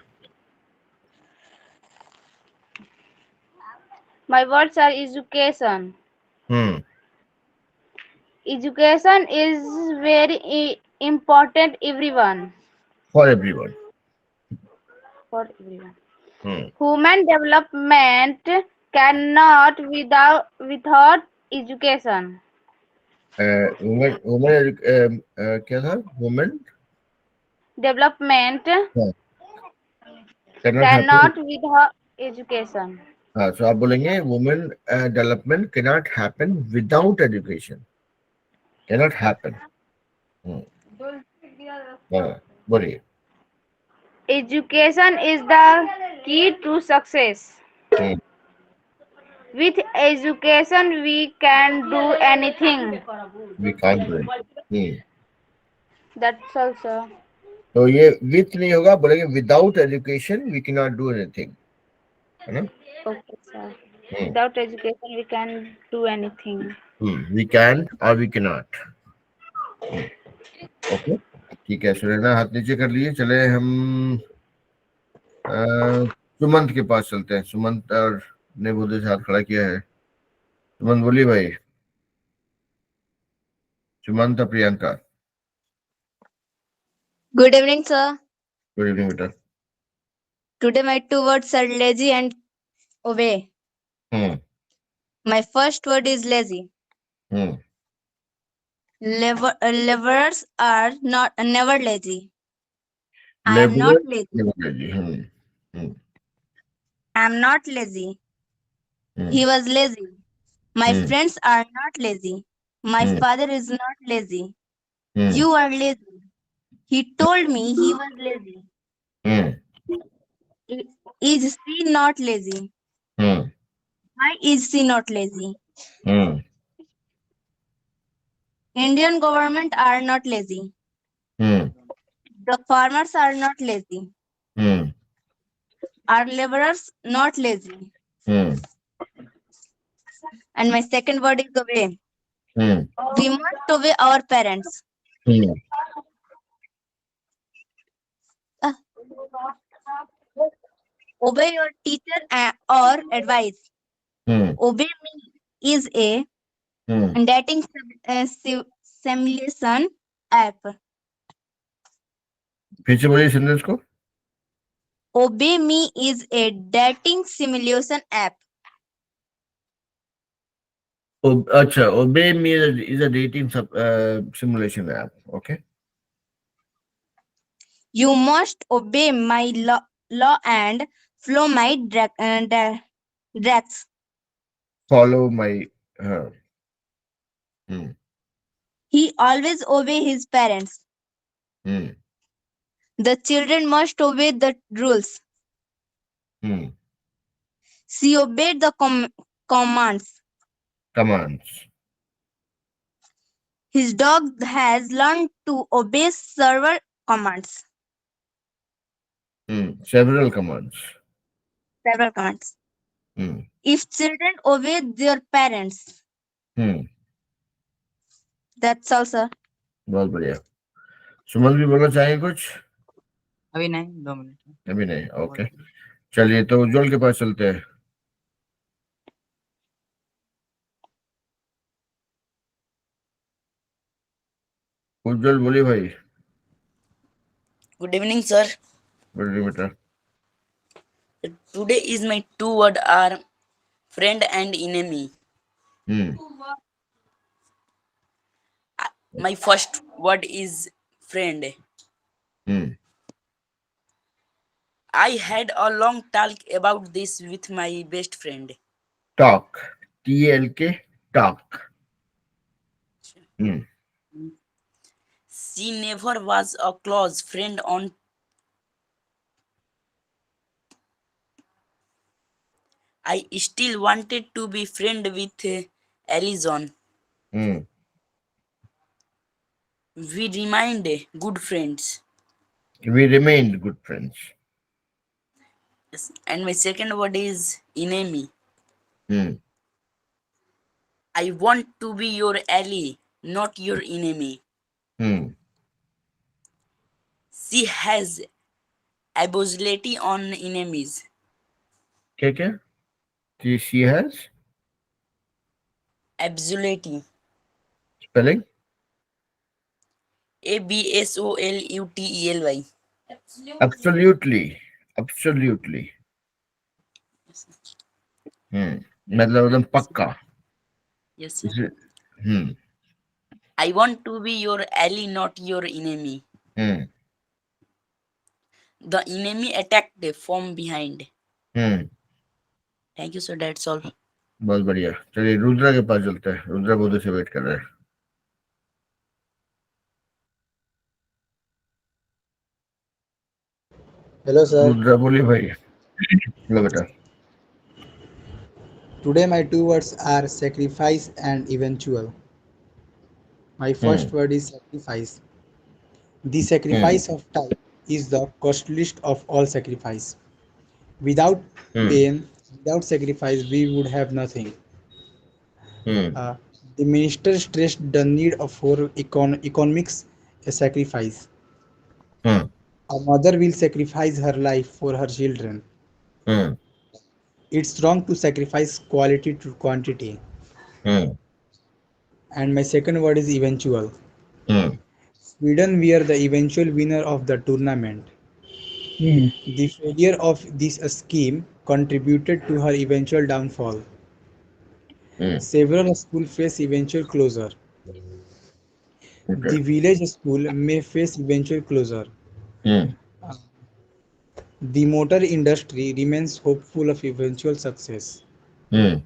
Speaker 9: My words are education.
Speaker 1: Hmm.
Speaker 9: Education is very important everyone
Speaker 1: For everyone.
Speaker 9: for everyone.
Speaker 1: Hmm.
Speaker 9: Human development cannot without education.
Speaker 1: Women क्या था? Women
Speaker 9: Development
Speaker 1: cannot happen.
Speaker 9: cannot without education.
Speaker 1: हाँ, so आप बोलेंगे women development cannot happen without education. Cannot happen. हाँ, बोलिए.
Speaker 9: Education is the key to success.
Speaker 1: Hmm.
Speaker 9: With education, we can do anything.
Speaker 1: We can't do it. Hmm.
Speaker 9: That's all, sir.
Speaker 1: तो ये with नहीं होगा, बोलेंगे without education we cannot do anything. है ना?
Speaker 9: Okay, sir. Without education, we can do anything.
Speaker 1: We can or we cannot. Okay, ठीक है. सुनैना हाथ नीचे कर लिए. चले हम सुमंत के पास चलते हैं. सुमंत और ने बुद्धि से हाथ खड़ा किया है. सुमंत बोलिए भाई. सुमंत और Priyanka.
Speaker 10: Good evening, sir.
Speaker 1: Good evening बेटा.
Speaker 10: Today my two words are lazy and obey.
Speaker 1: Hmm.
Speaker 10: My first word is lazy.
Speaker 1: Hmm.
Speaker 10: Laborers are not never lazy. I am
Speaker 1: Laborer
Speaker 10: not lazy.
Speaker 1: never lazy.
Speaker 10: I am not lazy.
Speaker 1: Hmm.
Speaker 10: He was lazy. My
Speaker 1: Hmm.
Speaker 10: friends are not lazy. My
Speaker 1: Hmm.
Speaker 10: father is not lazy.
Speaker 1: Hmm.
Speaker 10: You are lazy. He told me he was lazy.
Speaker 1: Hmm.
Speaker 10: Is she not lazy?
Speaker 1: Hmm.
Speaker 10: Why is she not lazy?
Speaker 1: Hmm.
Speaker 10: Indian government are not lazy.
Speaker 1: Hmm.
Speaker 10: The farmers are not lazy.
Speaker 1: Hmm.
Speaker 10: Are laborers not lazy?
Speaker 1: Hmm.
Speaker 10: And my second word is obey.
Speaker 1: Hmm.
Speaker 10: We must obey our parents.
Speaker 1: Hmm.
Speaker 10: Uh, Obey your teacher or advice.
Speaker 1: Hmm.
Speaker 10: Obey me is a
Speaker 1: Hmm.
Speaker 10: dating simulation app.
Speaker 1: फिर से बोलिए sentence को.
Speaker 10: Obey me is a dating simulation app.
Speaker 1: अच्छा, Obey Me is a dating simulation app. Okay.
Speaker 10: You must obey my law and follow my directs.
Speaker 1: Follow my. Uh, hmm,
Speaker 10: He always obey his parents.
Speaker 1: hmm,
Speaker 10: The children must obey the rules.
Speaker 1: hmm.
Speaker 10: She obeyed the commands.
Speaker 1: Commands.
Speaker 10: His dog has learned to obey several commands.
Speaker 1: Several commands.
Speaker 10: Several commands.
Speaker 1: Hmm,
Speaker 10: If children obey their parents,
Speaker 1: hmm.
Speaker 10: that's all, sir.
Speaker 1: बहुत बढ़िया. सुमन भी बोलना चाहेंगे कुछ?
Speaker 7: अभी नहीं, 2 minute.
Speaker 1: अभी नहीं. ओके, चलिए तो उज्जवल के पास चलते हैं. उज्जवल बोलिए भाई.
Speaker 11: Good evening, sir.
Speaker 1: बोलिए बेटा.
Speaker 11: Today is my two word are friend and enemy. My first word is friend. I had a long talk about this with my best friend.
Speaker 1: Talk. TLK. Talk.
Speaker 11: She never was a close friend on. I still wanted to be friend with Alison. We remained good friends.
Speaker 1: We remained good friends.
Speaker 11: Yes. And my second word is enemy. I want to be your ally, not your enemy. She has ability on enemies.
Speaker 1: क्या? She has
Speaker 11: Ability.
Speaker 1: spelling.
Speaker 11: ABSOLUTELY.
Speaker 1: Absolutely. Absolutely. मतलब एकदम पक्का.
Speaker 11: Yes, sir.
Speaker 1: Hmm.
Speaker 11: I want to be your ally, not your enemy. The enemy attacked from behind. Thank you, sir. That's all.
Speaker 1: बहुत बढ़िया. चलिए रुद्रा के पास चलते हैं. रुद्रा बहुत से वेट कर रहे हैं.
Speaker 12: Hello, sir.
Speaker 1: रुद्रा बोलिए भाई. हेलो बेटा.
Speaker 12: Today, my two words are sacrifice and eventual. My first word is sacrifice. The sacrifice of time is the costliest of all sacrifice. Without pain, without sacrifice, we would have nothing. The minister stressed the need of for economics a sacrifice. A mother will sacrifice her life for her children. It's wrong to sacrifice quality to quantity. And my second word is eventual. Sweden were the eventual winner of the tournament. The failure of this scheme contributed to her eventual downfall. Several schools face eventual closure. The village school may face eventual closure. The motor industry remains hopeful of eventual success. The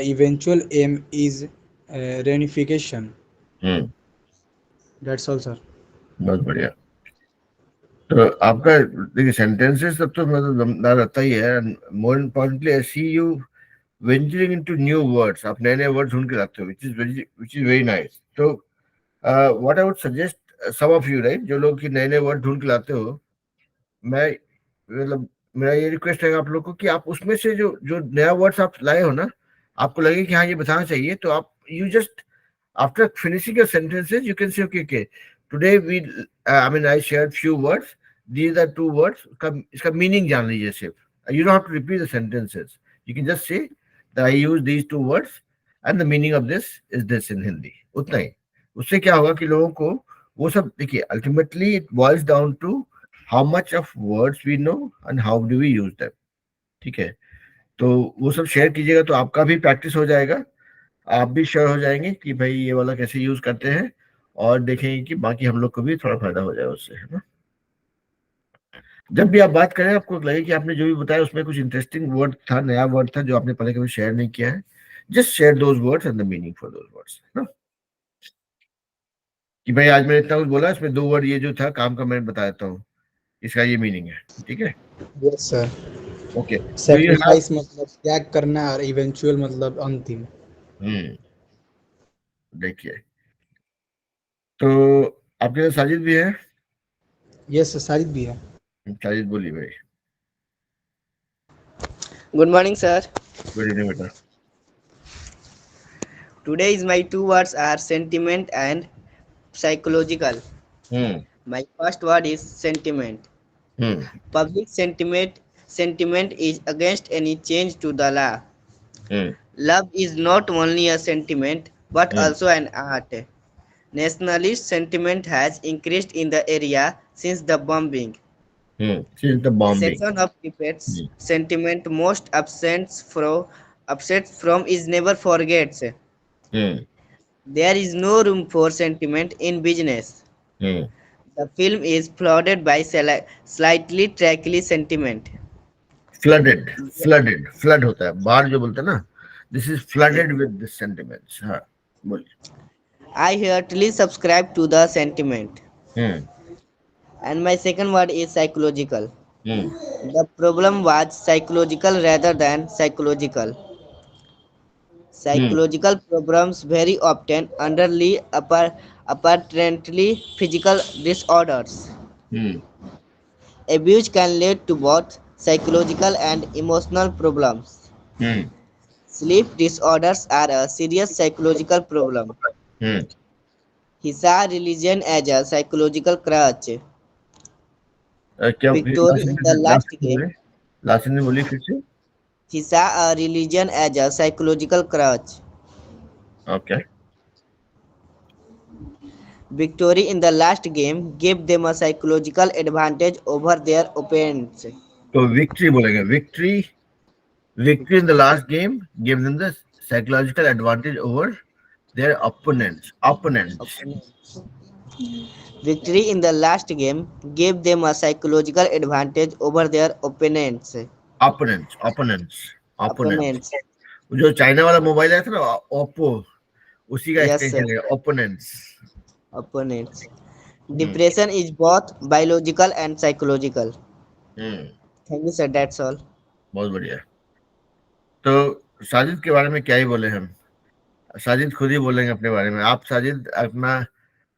Speaker 12: eventual aim is reunification. That's all, sir.
Speaker 1: बहुत बढ़िया. तो आपका देखिए sentences सब तो मतलब दमदार रहता ही है. More importantly I see you venturing into new words. आप नए नए वर्ड ढूंढ के लाते हो, which is very nice. तो what I would suggest some of you, right, जो लोग की नए नए वर्ड ढूंढ के लाते हो, मैं मतलब मेरा ये रिक्वेस्ट है आप लोग को कि आप उसमें से जो जो नया वर्ड्स आप लाए हो ना, आपको लगे कि हाँ ये बताना चाहिए, तो आप you just after finishing your sentences you can say okay, today we I mean I shared few words, these are two words, इसका meaning जान लीजिए सिर्फ. You don't have to repeat the sentences, you can just say that I use these two words and the meaning of this is this in Hindi. उतना ही. उससे क्या होगा कि लोगों को वो सब देखिए, ultimately it boils down to how much of words we know and how do we use them. ठीक है, तो वो सब शेयर कीजिएगा तो आपका भी प्रैक्टिस हो जाएगा, आप भी श्योर हो जाएंगे कि भाई ये वाला कैसे यूज करते हैं, और देखेंगे कि बाकी हम लोग को भी थोड़ा फायदा हो जाए उससे, है ना. जब भी आप बात करें आपको लगे कि आपने जो भी बताया उसमें कुछ इंटरेस्टिंग वर्ड था, नया वर्ड था जो आपने पहले कभी शेयर नहीं किया है, just share those words and the meaning for those words ना, कि भाई आज मैंने इतना कुछ बोला, इसमें 2 वर्ड ये जो था काम का मैं बता देता हूँ, इसका ये मीनिंग है, ठीक है?
Speaker 12: Yes sir.
Speaker 1: Okay, do you have?
Speaker 12: Sacrifice मतलब त्याग करना और इवेंचुअल मतलब अंतिम।
Speaker 1: देखिए, तो आपके साथ साजिद भी है?
Speaker 12: यस सर, साजिद भी है।
Speaker 1: साजिद बोली भाई।
Speaker 13: Good morning, sir.
Speaker 1: Good evening बेटा।
Speaker 13: Today's my two words are sentiment and psychological. My first word is sentiment. Public sentiment is against any change to the law. Love is not only a sentiment but also an art. Nationalist sentiment has increased in the area since the bombing.
Speaker 1: Since the bombing.
Speaker 13: Section of debates sentiment most upsets from is never forgets. There is no room for sentiment in business. The film is flooded by slightly tricky sentiment.
Speaker 1: Flood होता है बाहर जो बोलते हैं ना, this is flooded with this sentiments. हाँ बोलिए।
Speaker 13: I heartily subscribe to the sentiment. And my second word is psychological. The problem was psychological rather than psychological. Psychological problems very often underlie apparently physical disorders. Abuse can lead to both psychological and emotional problems. Sleep disorders are a serious psychological problem. He saw religion as a psychological crutch.
Speaker 1: क्या
Speaker 13: Victory in the last game.
Speaker 1: Last में बोली फिर से?
Speaker 13: He saw a religion as a psychological crutch.
Speaker 1: Okay.
Speaker 13: Victory in the last game gave them a psychological advantage over their opponents.
Speaker 1: तो victory बोलेंगे, victory in the last game gave them the psychological advantage over their opponents.
Speaker 13: Victory in the last game gave them a psychological advantage over their opponents.
Speaker 1: opponents. जो China वाला mobile है ना Oppo, उसी का extension है
Speaker 13: opponents. Depression is both biological and psychological. Thank you sir, that's all.
Speaker 1: बहुत बढ़िया। तो साजिद के बारे में क्या ही बोले हम, साजिद खुद ही बोलेंगे अपने बारे में। आप साजिद अपना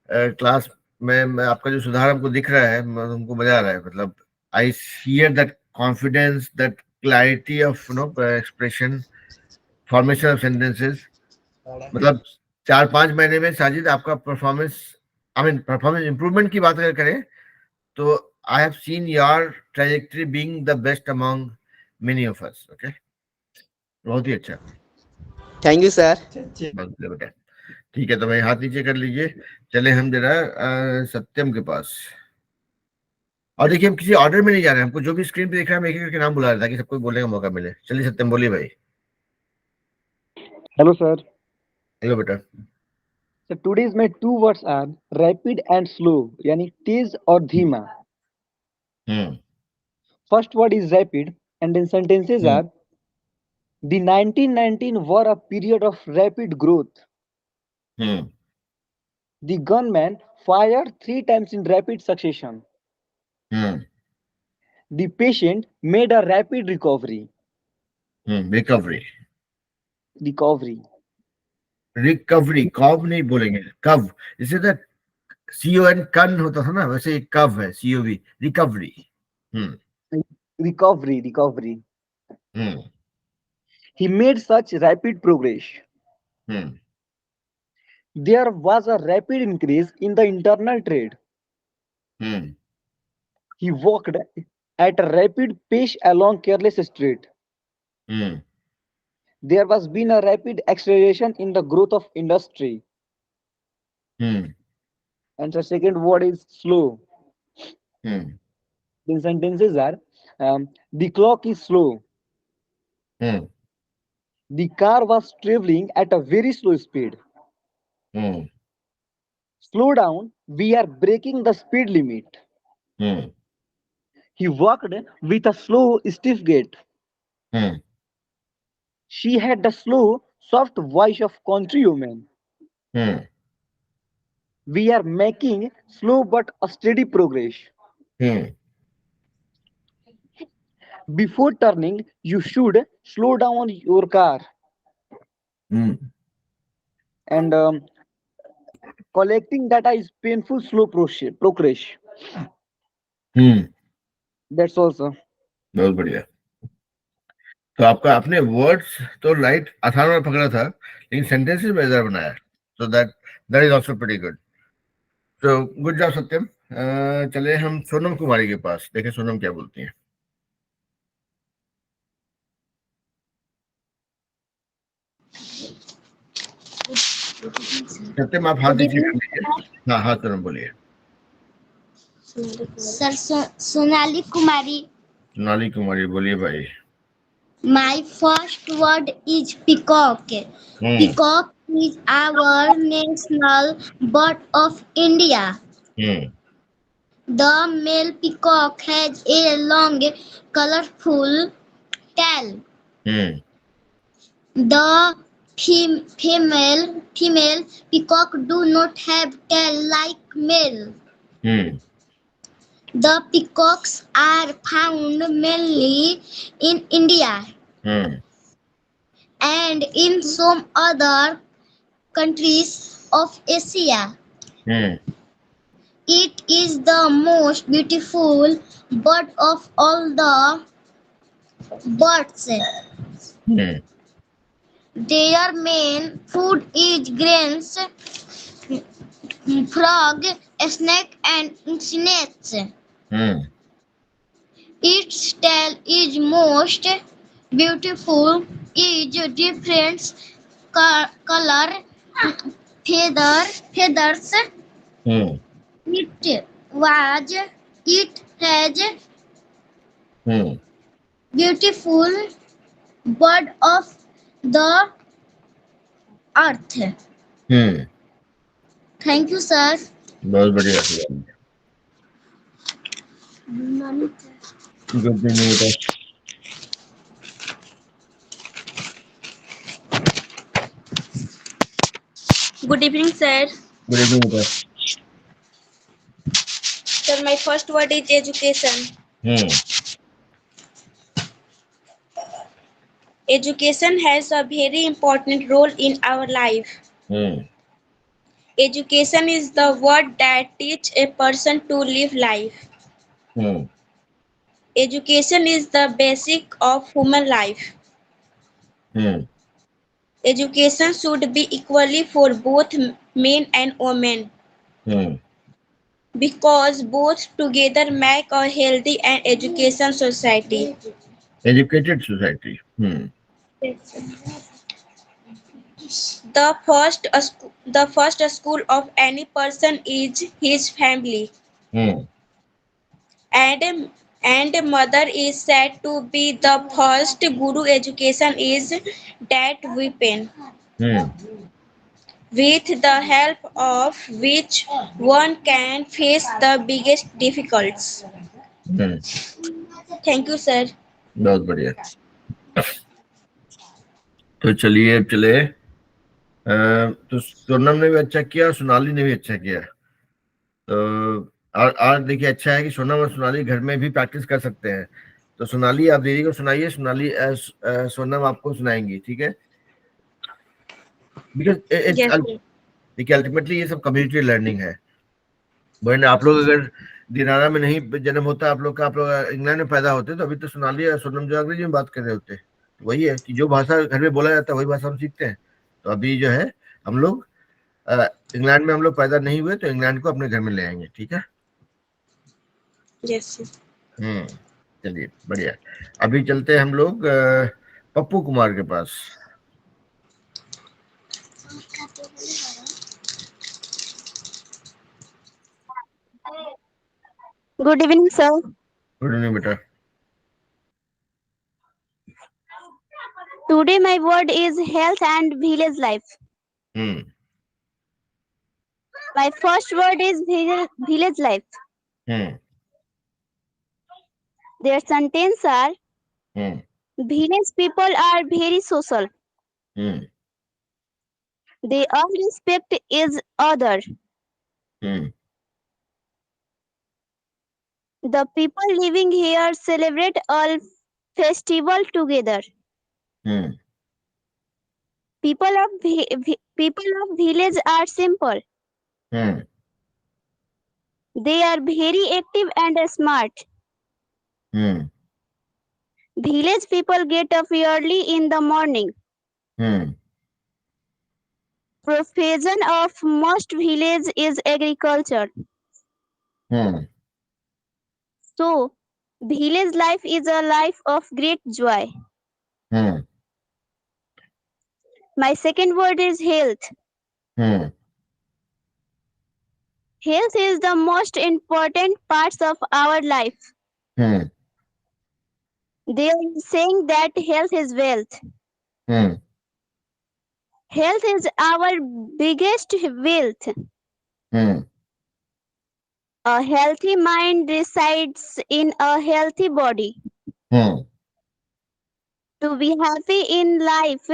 Speaker 1: क्लास में आपका जो सुधार हमको दिख रहा है, हमको मजा आ रहा है। मतलब I hear that confidence, that clarity of expression, formation of sentences. मतलब 4-5 महीने में साजिद आपका परफॉर्मेंस इम्प्रूवमेंट की बात अगर करें तो I have seen your trajectory being the best among many of us. Okay, बहुत ही अच्छा।
Speaker 13: Thank you sir.
Speaker 1: बेटा ठीक है, तो भाई हाथ नीचे कर लीजिए। चले हम जरा सत्यम के पास। और देखिए हम किसी ऑर्डर में नहीं जा रहे हैं, हमको जो भी स्क्रीन पे दिख रहा है हम एक एक करके नाम बुला रहे हैं ताकि सबको बोलने का मौका मिले। चलिए सत्यम बोलिए भाई।
Speaker 14: Hello sir.
Speaker 1: हेलो बेटा।
Speaker 14: So today's my two words are rapid and slow, यानी तेज और धीमा। First word is rapid and then sentences are the 1919 were a period of rapid growth. The gunman fired 3 times in rapid succession. The patient made a rapid recovery.
Speaker 1: Recovery, कव नहीं बोलेंगे, कव जैसे the CON कन होता था ना, वैसे एक कव है COV, recovery.
Speaker 14: Recovery. He made such rapid progress. There was a rapid increase in the internal trade. He walked at a rapid pace along careless street. There has been a rapid acceleration in the growth of industry. And the second word is slow. The sentences are the clock is slow. The car was traveling at a very slow speed. Slow down, we are breaking the speed limit. He walked with a slow, stiff gait. She had the slow, soft voice of country woman. We are making slow but a steady progress. Before turning, you should slow down your car and collecting data is painful slow progress. That's also.
Speaker 1: बहुत बढ़िया। तो आपका आपने words तो right आसान में पकड़ा था, लेकिन सेंटेंसेस में इधर बनाया, so that is also pretty good. So good job सत्यम। चले हम सोनम कुमारी के पास, देखें सोनम क्या बोलती हैं। सत्यम आप हाथ नीचे कर लीजिए। हाँ हाँ सोनम बोलिए।
Speaker 3: सर सोनाली कुमारी।
Speaker 1: सोनाली कुमारी बोलिए भाई।
Speaker 3: My first word is peacock. Peacock is our national bird of India. The male peacock has a long, colorful tail. The female peacock do not have tail like male. The peacocks are found mainly in India and in some other countries of Asia. It is the most beautiful bird of all the birds. Their main food is grains, frog, snake and snakes. Its tail is most beautiful, is different color feathers. It has beautiful bird of the earth. Thank you, sir.
Speaker 1: बहुत बढ़िया। Good evening बेटा।
Speaker 15: Good evening, sir.
Speaker 1: Good evening बेटा।
Speaker 15: Sir, my first word is education. Education has a very important role in our life. Education is the word that teach a person to live life. Education is the basic of human life. Education should be equally for both men and women. Because both together make a healthy and education society.
Speaker 1: Educated society.
Speaker 15: The first school of any person is his family. And mother is said to be the first guru. Education is that weapon with the help of which one can face the biggest difficulties. Thank you, sir.
Speaker 1: बहुत बढ़िया। तो चलिए चले। तो सोनम ने भी अच्छा किया, सोनाली ने भी अच्छा किया। तो और देखिए अच्छा है कि सोनम और सोनाली घर में भी प्रैक्टिस कर सकते हैं। तो सोनाली आप दीदी को सुनाइए, सोनाली सोनम आपको सुनाएंगी, ठीक है? बिकॉज देखिए अल्टीमेटली ये सब कम्युनिटी लर्निंग है। वरना आप लोग अगर दिनारा में नहीं जन्म होता आप लोग का, आप लोग इंग्लैंड में पैदा होते तो अभी तो सोनाली और सोनम जो अंग्रेजी में बात कर रहे होते। तो वही है कि जो भाषा घर में बोला जाता है वही भाषा हम सीखते हैं। तो अभी जो है हम लोग इंग्लैंड में हम लोग पैदा नहीं हुए तो इंग्लैंड को अपने घर में ले आएंगे, ठीक है? चलिए बढ़िया। अभी चलते हैं हम लोग पप्पू कुमार के पास।
Speaker 2: Good evening, sir.
Speaker 1: Good evening बेटा।
Speaker 2: Today my word is health and village life. My first word is village life. Their sentences are village people are very social. They all respect each other. The people living here celebrate all festival together. People of village are simple. They are very active and smart. Village people get up early in the morning. Profession of most village is agriculture. So, village life is a life of great joy. My second word is health. Health is the most important part of our life. They are saying that health is wealth. Health is our biggest wealth. A healthy mind resides in a healthy body. To be happy in life,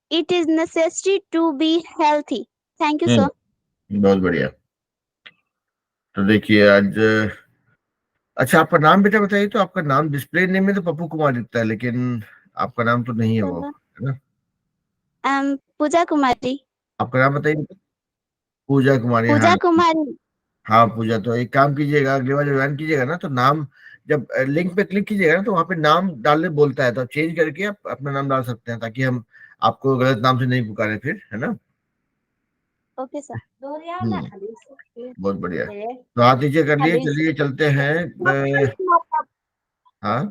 Speaker 2: it is necessary to be healthy. Thank you, sir.
Speaker 1: बहुत बढ़िया। तो देखिए आज अच्छा आपका नाम बेटा बताइए। तो आपका नाम डिस्प्ले नेम में तो पप्पू कुमार दिखता है, लेकिन आपका नाम तो नहीं है वो, है ना?
Speaker 2: पूजा कुमारी।
Speaker 1: आपका नाम बताइए। पूजा कुमारी। हाँ
Speaker 2: पूजा कुमारी।
Speaker 1: हाँ पूजा। तो एक काम कीजिएगा, अगली बार जब ज्वाइन कीजिएगा ना तो नाम जब लिंक पे क्लिक कीजिएगा ना तो वहाँ पे नाम डालने बोलता है, तो चेंज करके आप अपना नाम डाल सकते हैं, ताकि हम आपको गलत नाम से नहीं पुकारे फिर, है ना?
Speaker 2: Okay sir.
Speaker 1: बहुत बढ़िया। तो हाथ नीचे कर लिए, चलिए चलते हैं। हाँ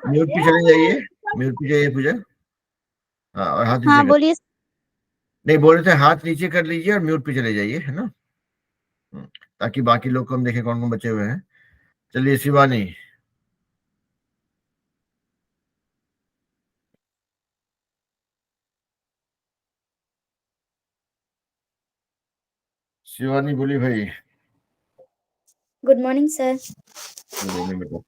Speaker 1: म्यूट पे चले जाइए, म्यूट पे जाइए पूजा। हाँ और हाथ नीचे कर।
Speaker 2: बोलिए।
Speaker 1: नहीं बोल रहे थे हाथ नीचे कर लीजिए और म्यूट पे चले जाइए, है ना? ताकि बाकी लोग को हम देखें कौन कौन बचे हुए हैं। चलिए शिवानी। शिवानी बोली भाई।
Speaker 16: Good morning sir.
Speaker 1: Good morning बेटा।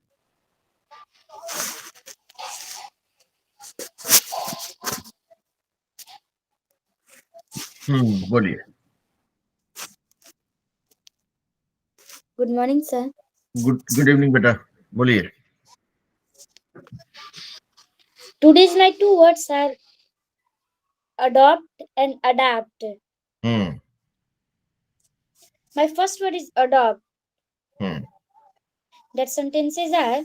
Speaker 1: बोलिए।
Speaker 16: Good morning sir.
Speaker 1: Good evening बेटा, बोलिए।
Speaker 16: Today's my two words are adopt and adapt. My first word is adopt. That sentences are: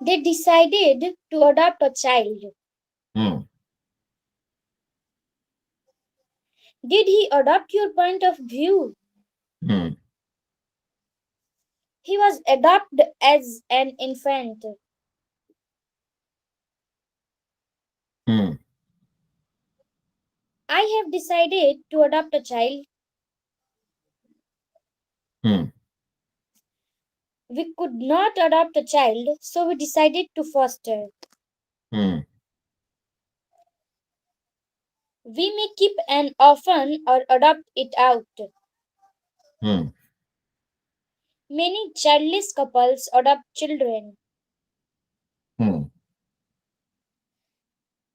Speaker 16: they decided to adopt a child. Did he adopt your point of view? He was adopted as an infant. I have decided to adopt a child. We could not adopt a child, so we decided to foster. We may keep an orphan or adopt it out. Many childless couples adopt children.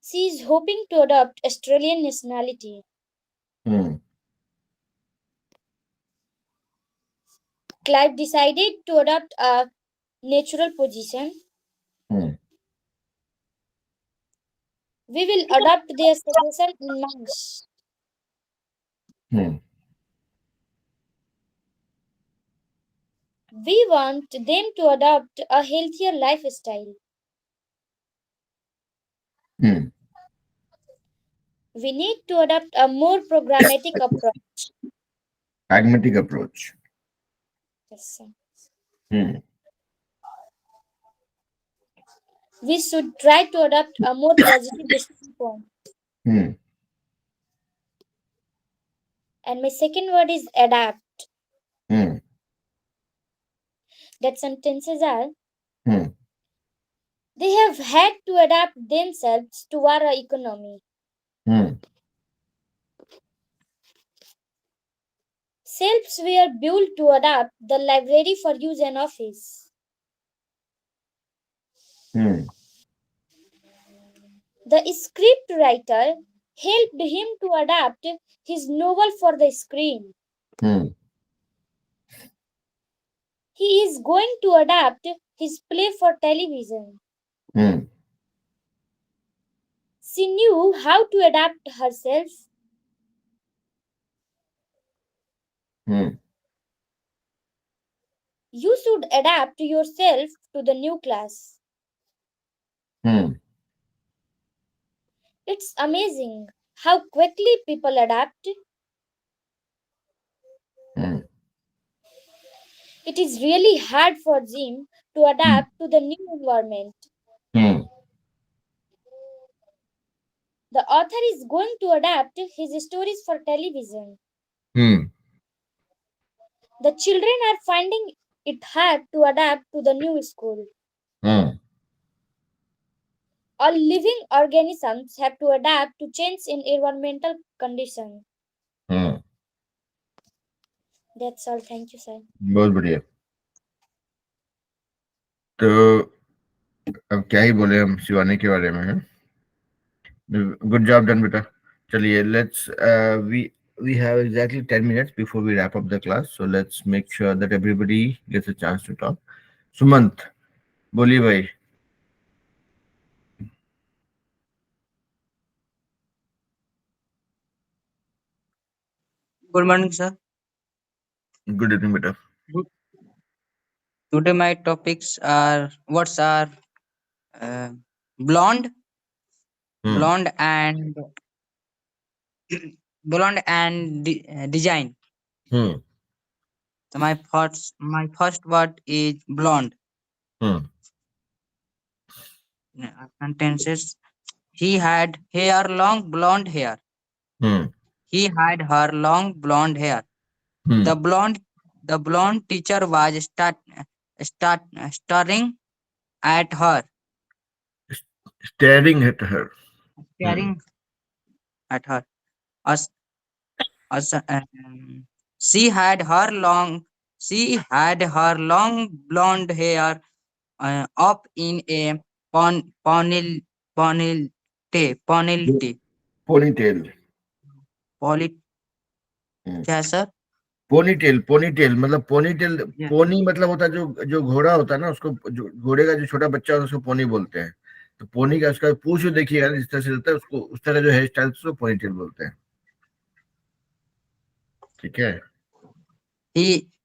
Speaker 16: She is hoping to adopt Australian nationality. Clive decided to adopt a natural position. We will adopt their suggestion in March. We want them to adopt a healthier lifestyle. We need to adopt a more pragmatic approach.
Speaker 1: Pragmatic approach.
Speaker 16: Yes, sir. We should try to adopt a more positive dystopia. And my second word is adapt. That sentences are: they have had to adapt themselves to our economy. Shelves were built to adapt the library for use and office. The script writer helped him to adapt his novel for the screen. He is going to adapt his play for television. She knew how to adapt herself. You should adapt yourself to the new class. It's amazing how quickly people adapt. It is really hard for Jim to adapt to the new environment. The author is going to adapt his stories for television. The children are finding it hard to adapt to the new school. All living organisms have to adapt to change in environmental conditions. That's all. Thank you, sir.
Speaker 1: बहुत बढ़िया। तो अब क्या ही बोले हम शिवानी के बारे में, है। गुड जॉब डन बेटा। चलिए, let's we have exactly 10 minutes before we wrap up the class, so let's make sure that everybody gets a chance to talk. Sumant, बोलिए भाई।
Speaker 7: Good morning, sir.
Speaker 1: Good evening बेटा।
Speaker 7: Today my topics are words are uh, blonde, blonde and blonde and design. So my first word is blonde. Sentences. He had hair long blonde hair. He had her long blonde hair. The blonde teacher was staring at her.
Speaker 1: Staring at her.
Speaker 7: Staring at her. As, she had her long blonde hair up in a ponytail.
Speaker 1: Ponytail.
Speaker 7: क्या sir?
Speaker 1: Ponytail मतलब ponytail. Pony मतलब होता है जो जो घोड़ा होता है ना, उसको घोड़े का जो छोटा बच्चा होता है उसको पोनी बोलते हैं। तो पोनी का उसका पूंछ जो देखिएगा जिस तरह से रहता है, उसको उस तरह जो हेयर स्टाइल उसको पोनीटेल बोलते हैं। ठीक है।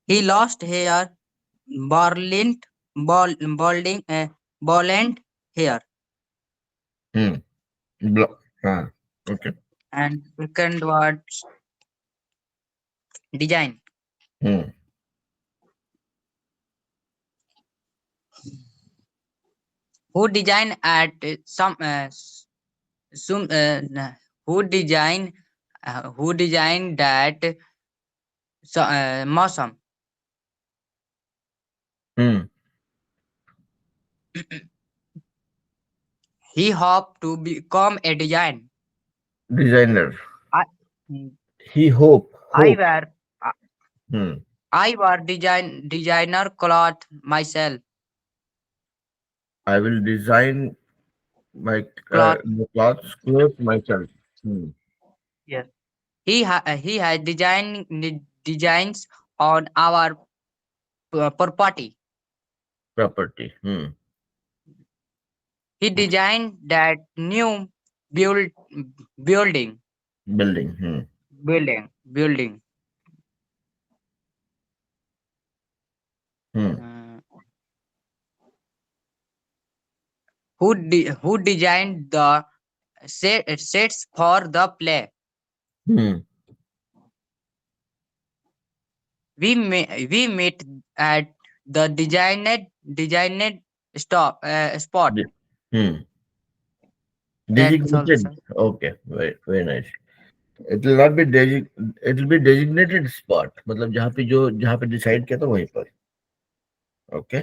Speaker 7: He lost hair, balding hair.
Speaker 1: हाँ, okay.
Speaker 7: And second word, design. Who design at some who design that मौसम? He hoped to become a
Speaker 1: designer. He
Speaker 7: hope.
Speaker 1: I
Speaker 7: wear designer cloth myself.
Speaker 1: I will design my clothes myself.
Speaker 7: Yes. He has designs on our property. He designed that new building. Who designed the sets for the play? We meet at the designed spot.
Speaker 1: Designated. Okay, very nice. It will not be it will be designated spot, मतलब जहाँ पे decide किया था वहीं पर। Okay,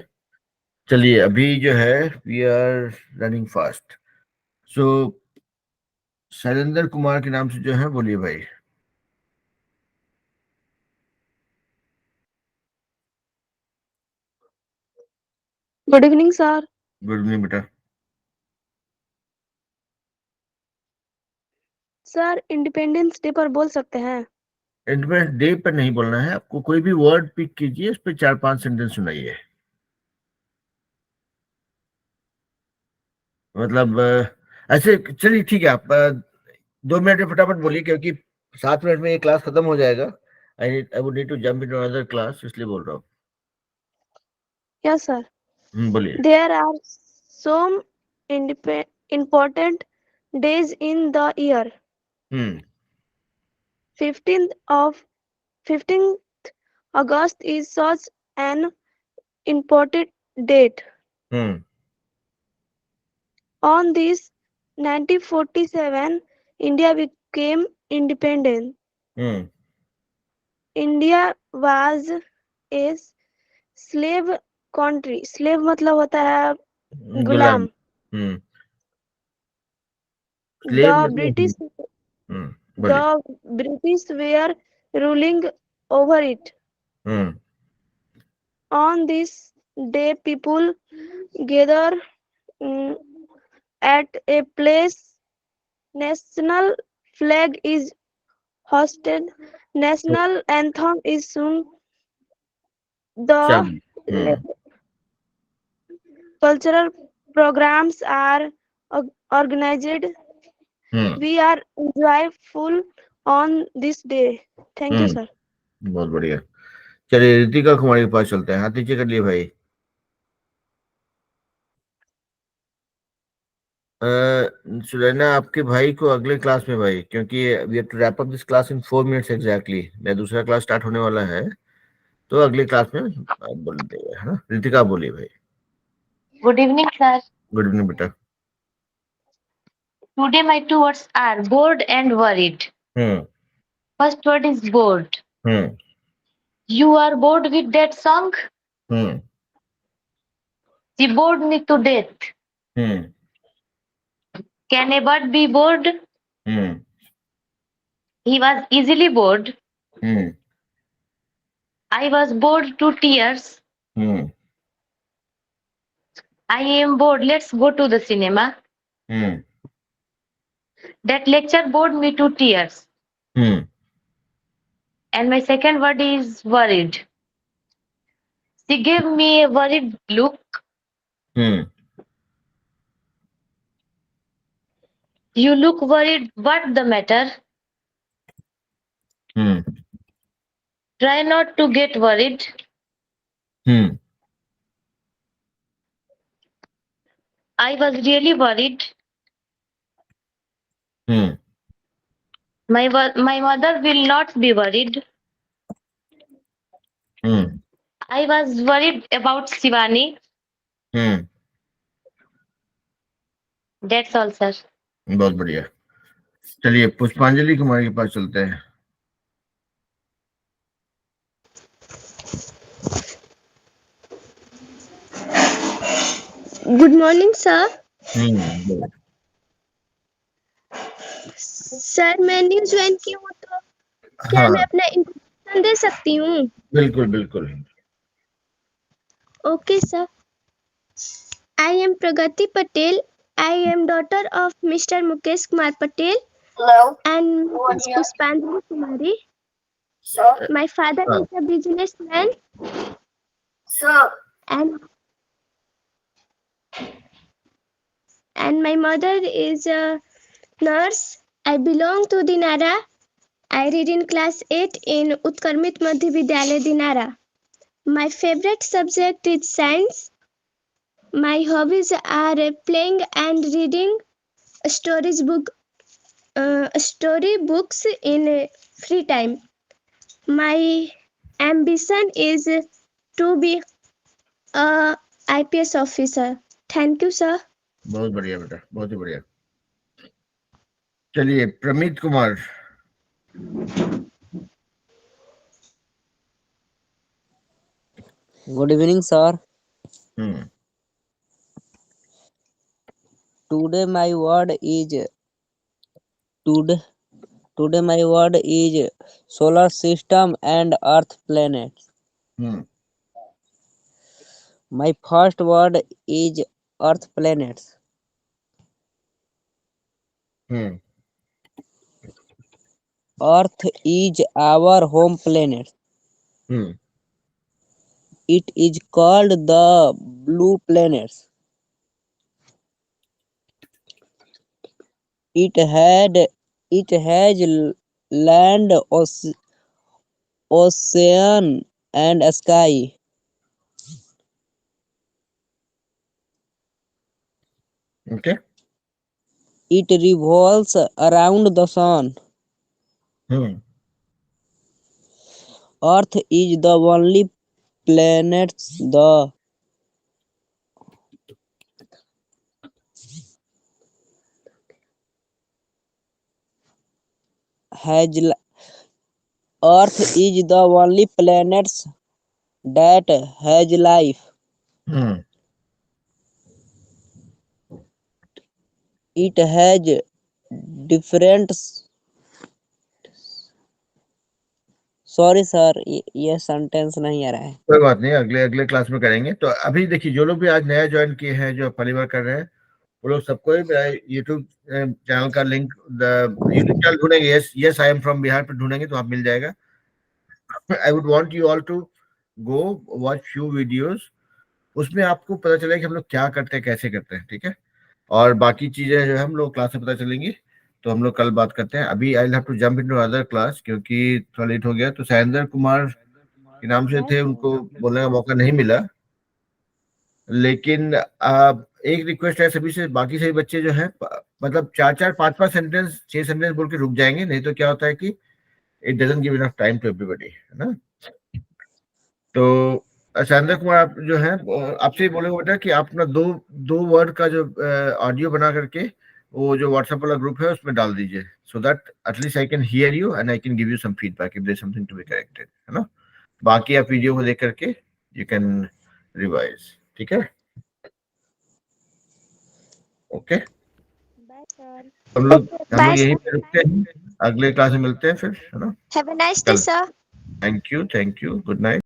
Speaker 1: चलिए अभी जो है वी आर रनिंग फास्ट। सो शैलेंद्र कुमार के नाम से जो है बोलिए भाई।
Speaker 4: Good evening, sir.
Speaker 1: Good evening बेटा।
Speaker 4: सर इंडिपेंडेंस डे पर बोल सकते हैं?
Speaker 1: इंडिपेंडेंस डे पर नहीं बोलना है आपको, कोई भी वर्ड पिक कीजिए, उस पर 4-5 सेंटेंस सुनाइए। मतलब ऐसे चलिए ठीक है, आप 2 मिनट में फटाफट बोलिए, क्योंकि 7 मिनट में ये क्लास खत्म हो जाएगा। I would need to jump into another class, इसलिए बोल रहा हूँ।
Speaker 4: Yes sir.
Speaker 1: बोलिए।
Speaker 4: There are some important days in the year. 15th August is such an important date. On this 1947, India became independent. India was a slave country. Slave मतलब होता है गुलाम. The British were ruling over it. On this day, people gather at a place. National flag is hoisted. National anthem is sung. The cultural programs are organized. We are joyful on this day. Thank you, sir.
Speaker 1: बहुत बढ़िया। चलिए रितिका कुमारी के पास चलते हैं। हाथ नीचे कर लिए भाई। सुनैना, आपके भाई को अगले क्लास में भाई, क्योंकि we have to wrap up this class in 4 minutes exactly. मैं दूसरा क्लास स्टार्ट होने वाला है, तो अगले क्लास में आप बोल देंगे, है ना। रितिका बोलिए भाई।
Speaker 17: Good evening, sir.
Speaker 1: Good evening बेटा।
Speaker 17: Today my two words are bored and worried. First word is bored. You are bored with that song? She bored me to death. Can a bird be bored? He was easily bored. I was bored to tears. I am bored. Let's go to the cinema. That lecture bored me to tears. And my second word is worried. She gave me a worried look. You look worried. What the matter? Try not to get worried. I was really worried. My mother will not be worried. I was worried about Shivani. That's all, sir.
Speaker 1: बहुत बढ़िया। चलिए पुष्पांजलि कुमारी के पास चलते हैं।
Speaker 18: Good morning sir. Sir मैं new join की हूँ, तो क्या मैं अपना इंट्रोडक्शन दे सकती हूँ?
Speaker 1: बिल्कुल बिल्कुल।
Speaker 18: Okay sir. I am Pragati Patel. I am daughter of mister Mukesh Kumar Patel and पुष्पांजलि कुमारी. My father is a businessman. And my mother is a nurse. I belong to Dinara. I read in class 8 in Utkarmit Madhya Vidyalaya, Dinara. My favorite subject is science. My hobbies are playing and reading storybooks in free time. My ambition is to be a IPS officer. Thank you, sir.
Speaker 1: बहुत बढ़िया बेटा, बहुत ही बढ़िया। चलिए प्रमित Kumar.
Speaker 19: Good evening, sir. Today my word is solar system and earth planet. My first word is earth planets. Earth is our home planet. It is called the blue planet. It has land, ocean, and sky.
Speaker 1: Okay.
Speaker 19: It revolves around the sun. Earth is the only planet the has Earth is the only planet that has life. It has different. Sorry sir, ये sentence नहीं आ रहा है।
Speaker 1: कोई बात नहीं, अगले अगले class में करेंगे। तो अभी देखिए, जो लोग भी आज नया ज्वाइन किए हैं, जो पहली बार कर रहे हैं, वो लोग सबको यूट्यूब चैनल का लिंक, यूट्यूब चैनल ढूंढेंगे, yes yes I am from Bihar पे ढूंढेंगे तो आप मिल जाएगा। I would want you all to go watch few videos, उसमें आपको पता चलेगा कि हम लोग क्या करते हैं, कैसे करते हैं, ठीक है। और बाकी चीजें जो है हम लोग क्लास में पता चलेंगी, तो हम लोग कल बात करते हैं। अभी I have to jump into other class क्योंकि थोड़ा लेट हो गया। तो सैंदर कुमार के नाम से थे, उनको बोलने का मौका नहीं मिला। लेकिन एक रिक्वेस्ट है सभी से, बाकी सभी बच्चे जो है मतलब 4-4, 5-5 सेंटेंस, 6 सेंटेंस बोल के रुक जाएंगे, नहीं तो क्या होता है कि it doesn't give enough time to everybody, है ना। तो सैंदर कुमार आप जो है, आपसे बोलेंगे बेटा कि आप अपना दो वर्ड का जो ऑडियो बना करके वो जो व्हाट्सएप वाला ग्रुप है उसमें डाल दीजिए, so that at least I can hear you and I can give you some feedback if there is something to be corrected, है ना। बाकी आप वीडियो को देख करके यू कैन रिवाइज, ठीक है। ओके, हम लोग यहीं पे रुकते हैं, अगले क्लास में मिलते हैं फिर, है ना।
Speaker 18: Have a nice day sir.
Speaker 1: Thank you, good night.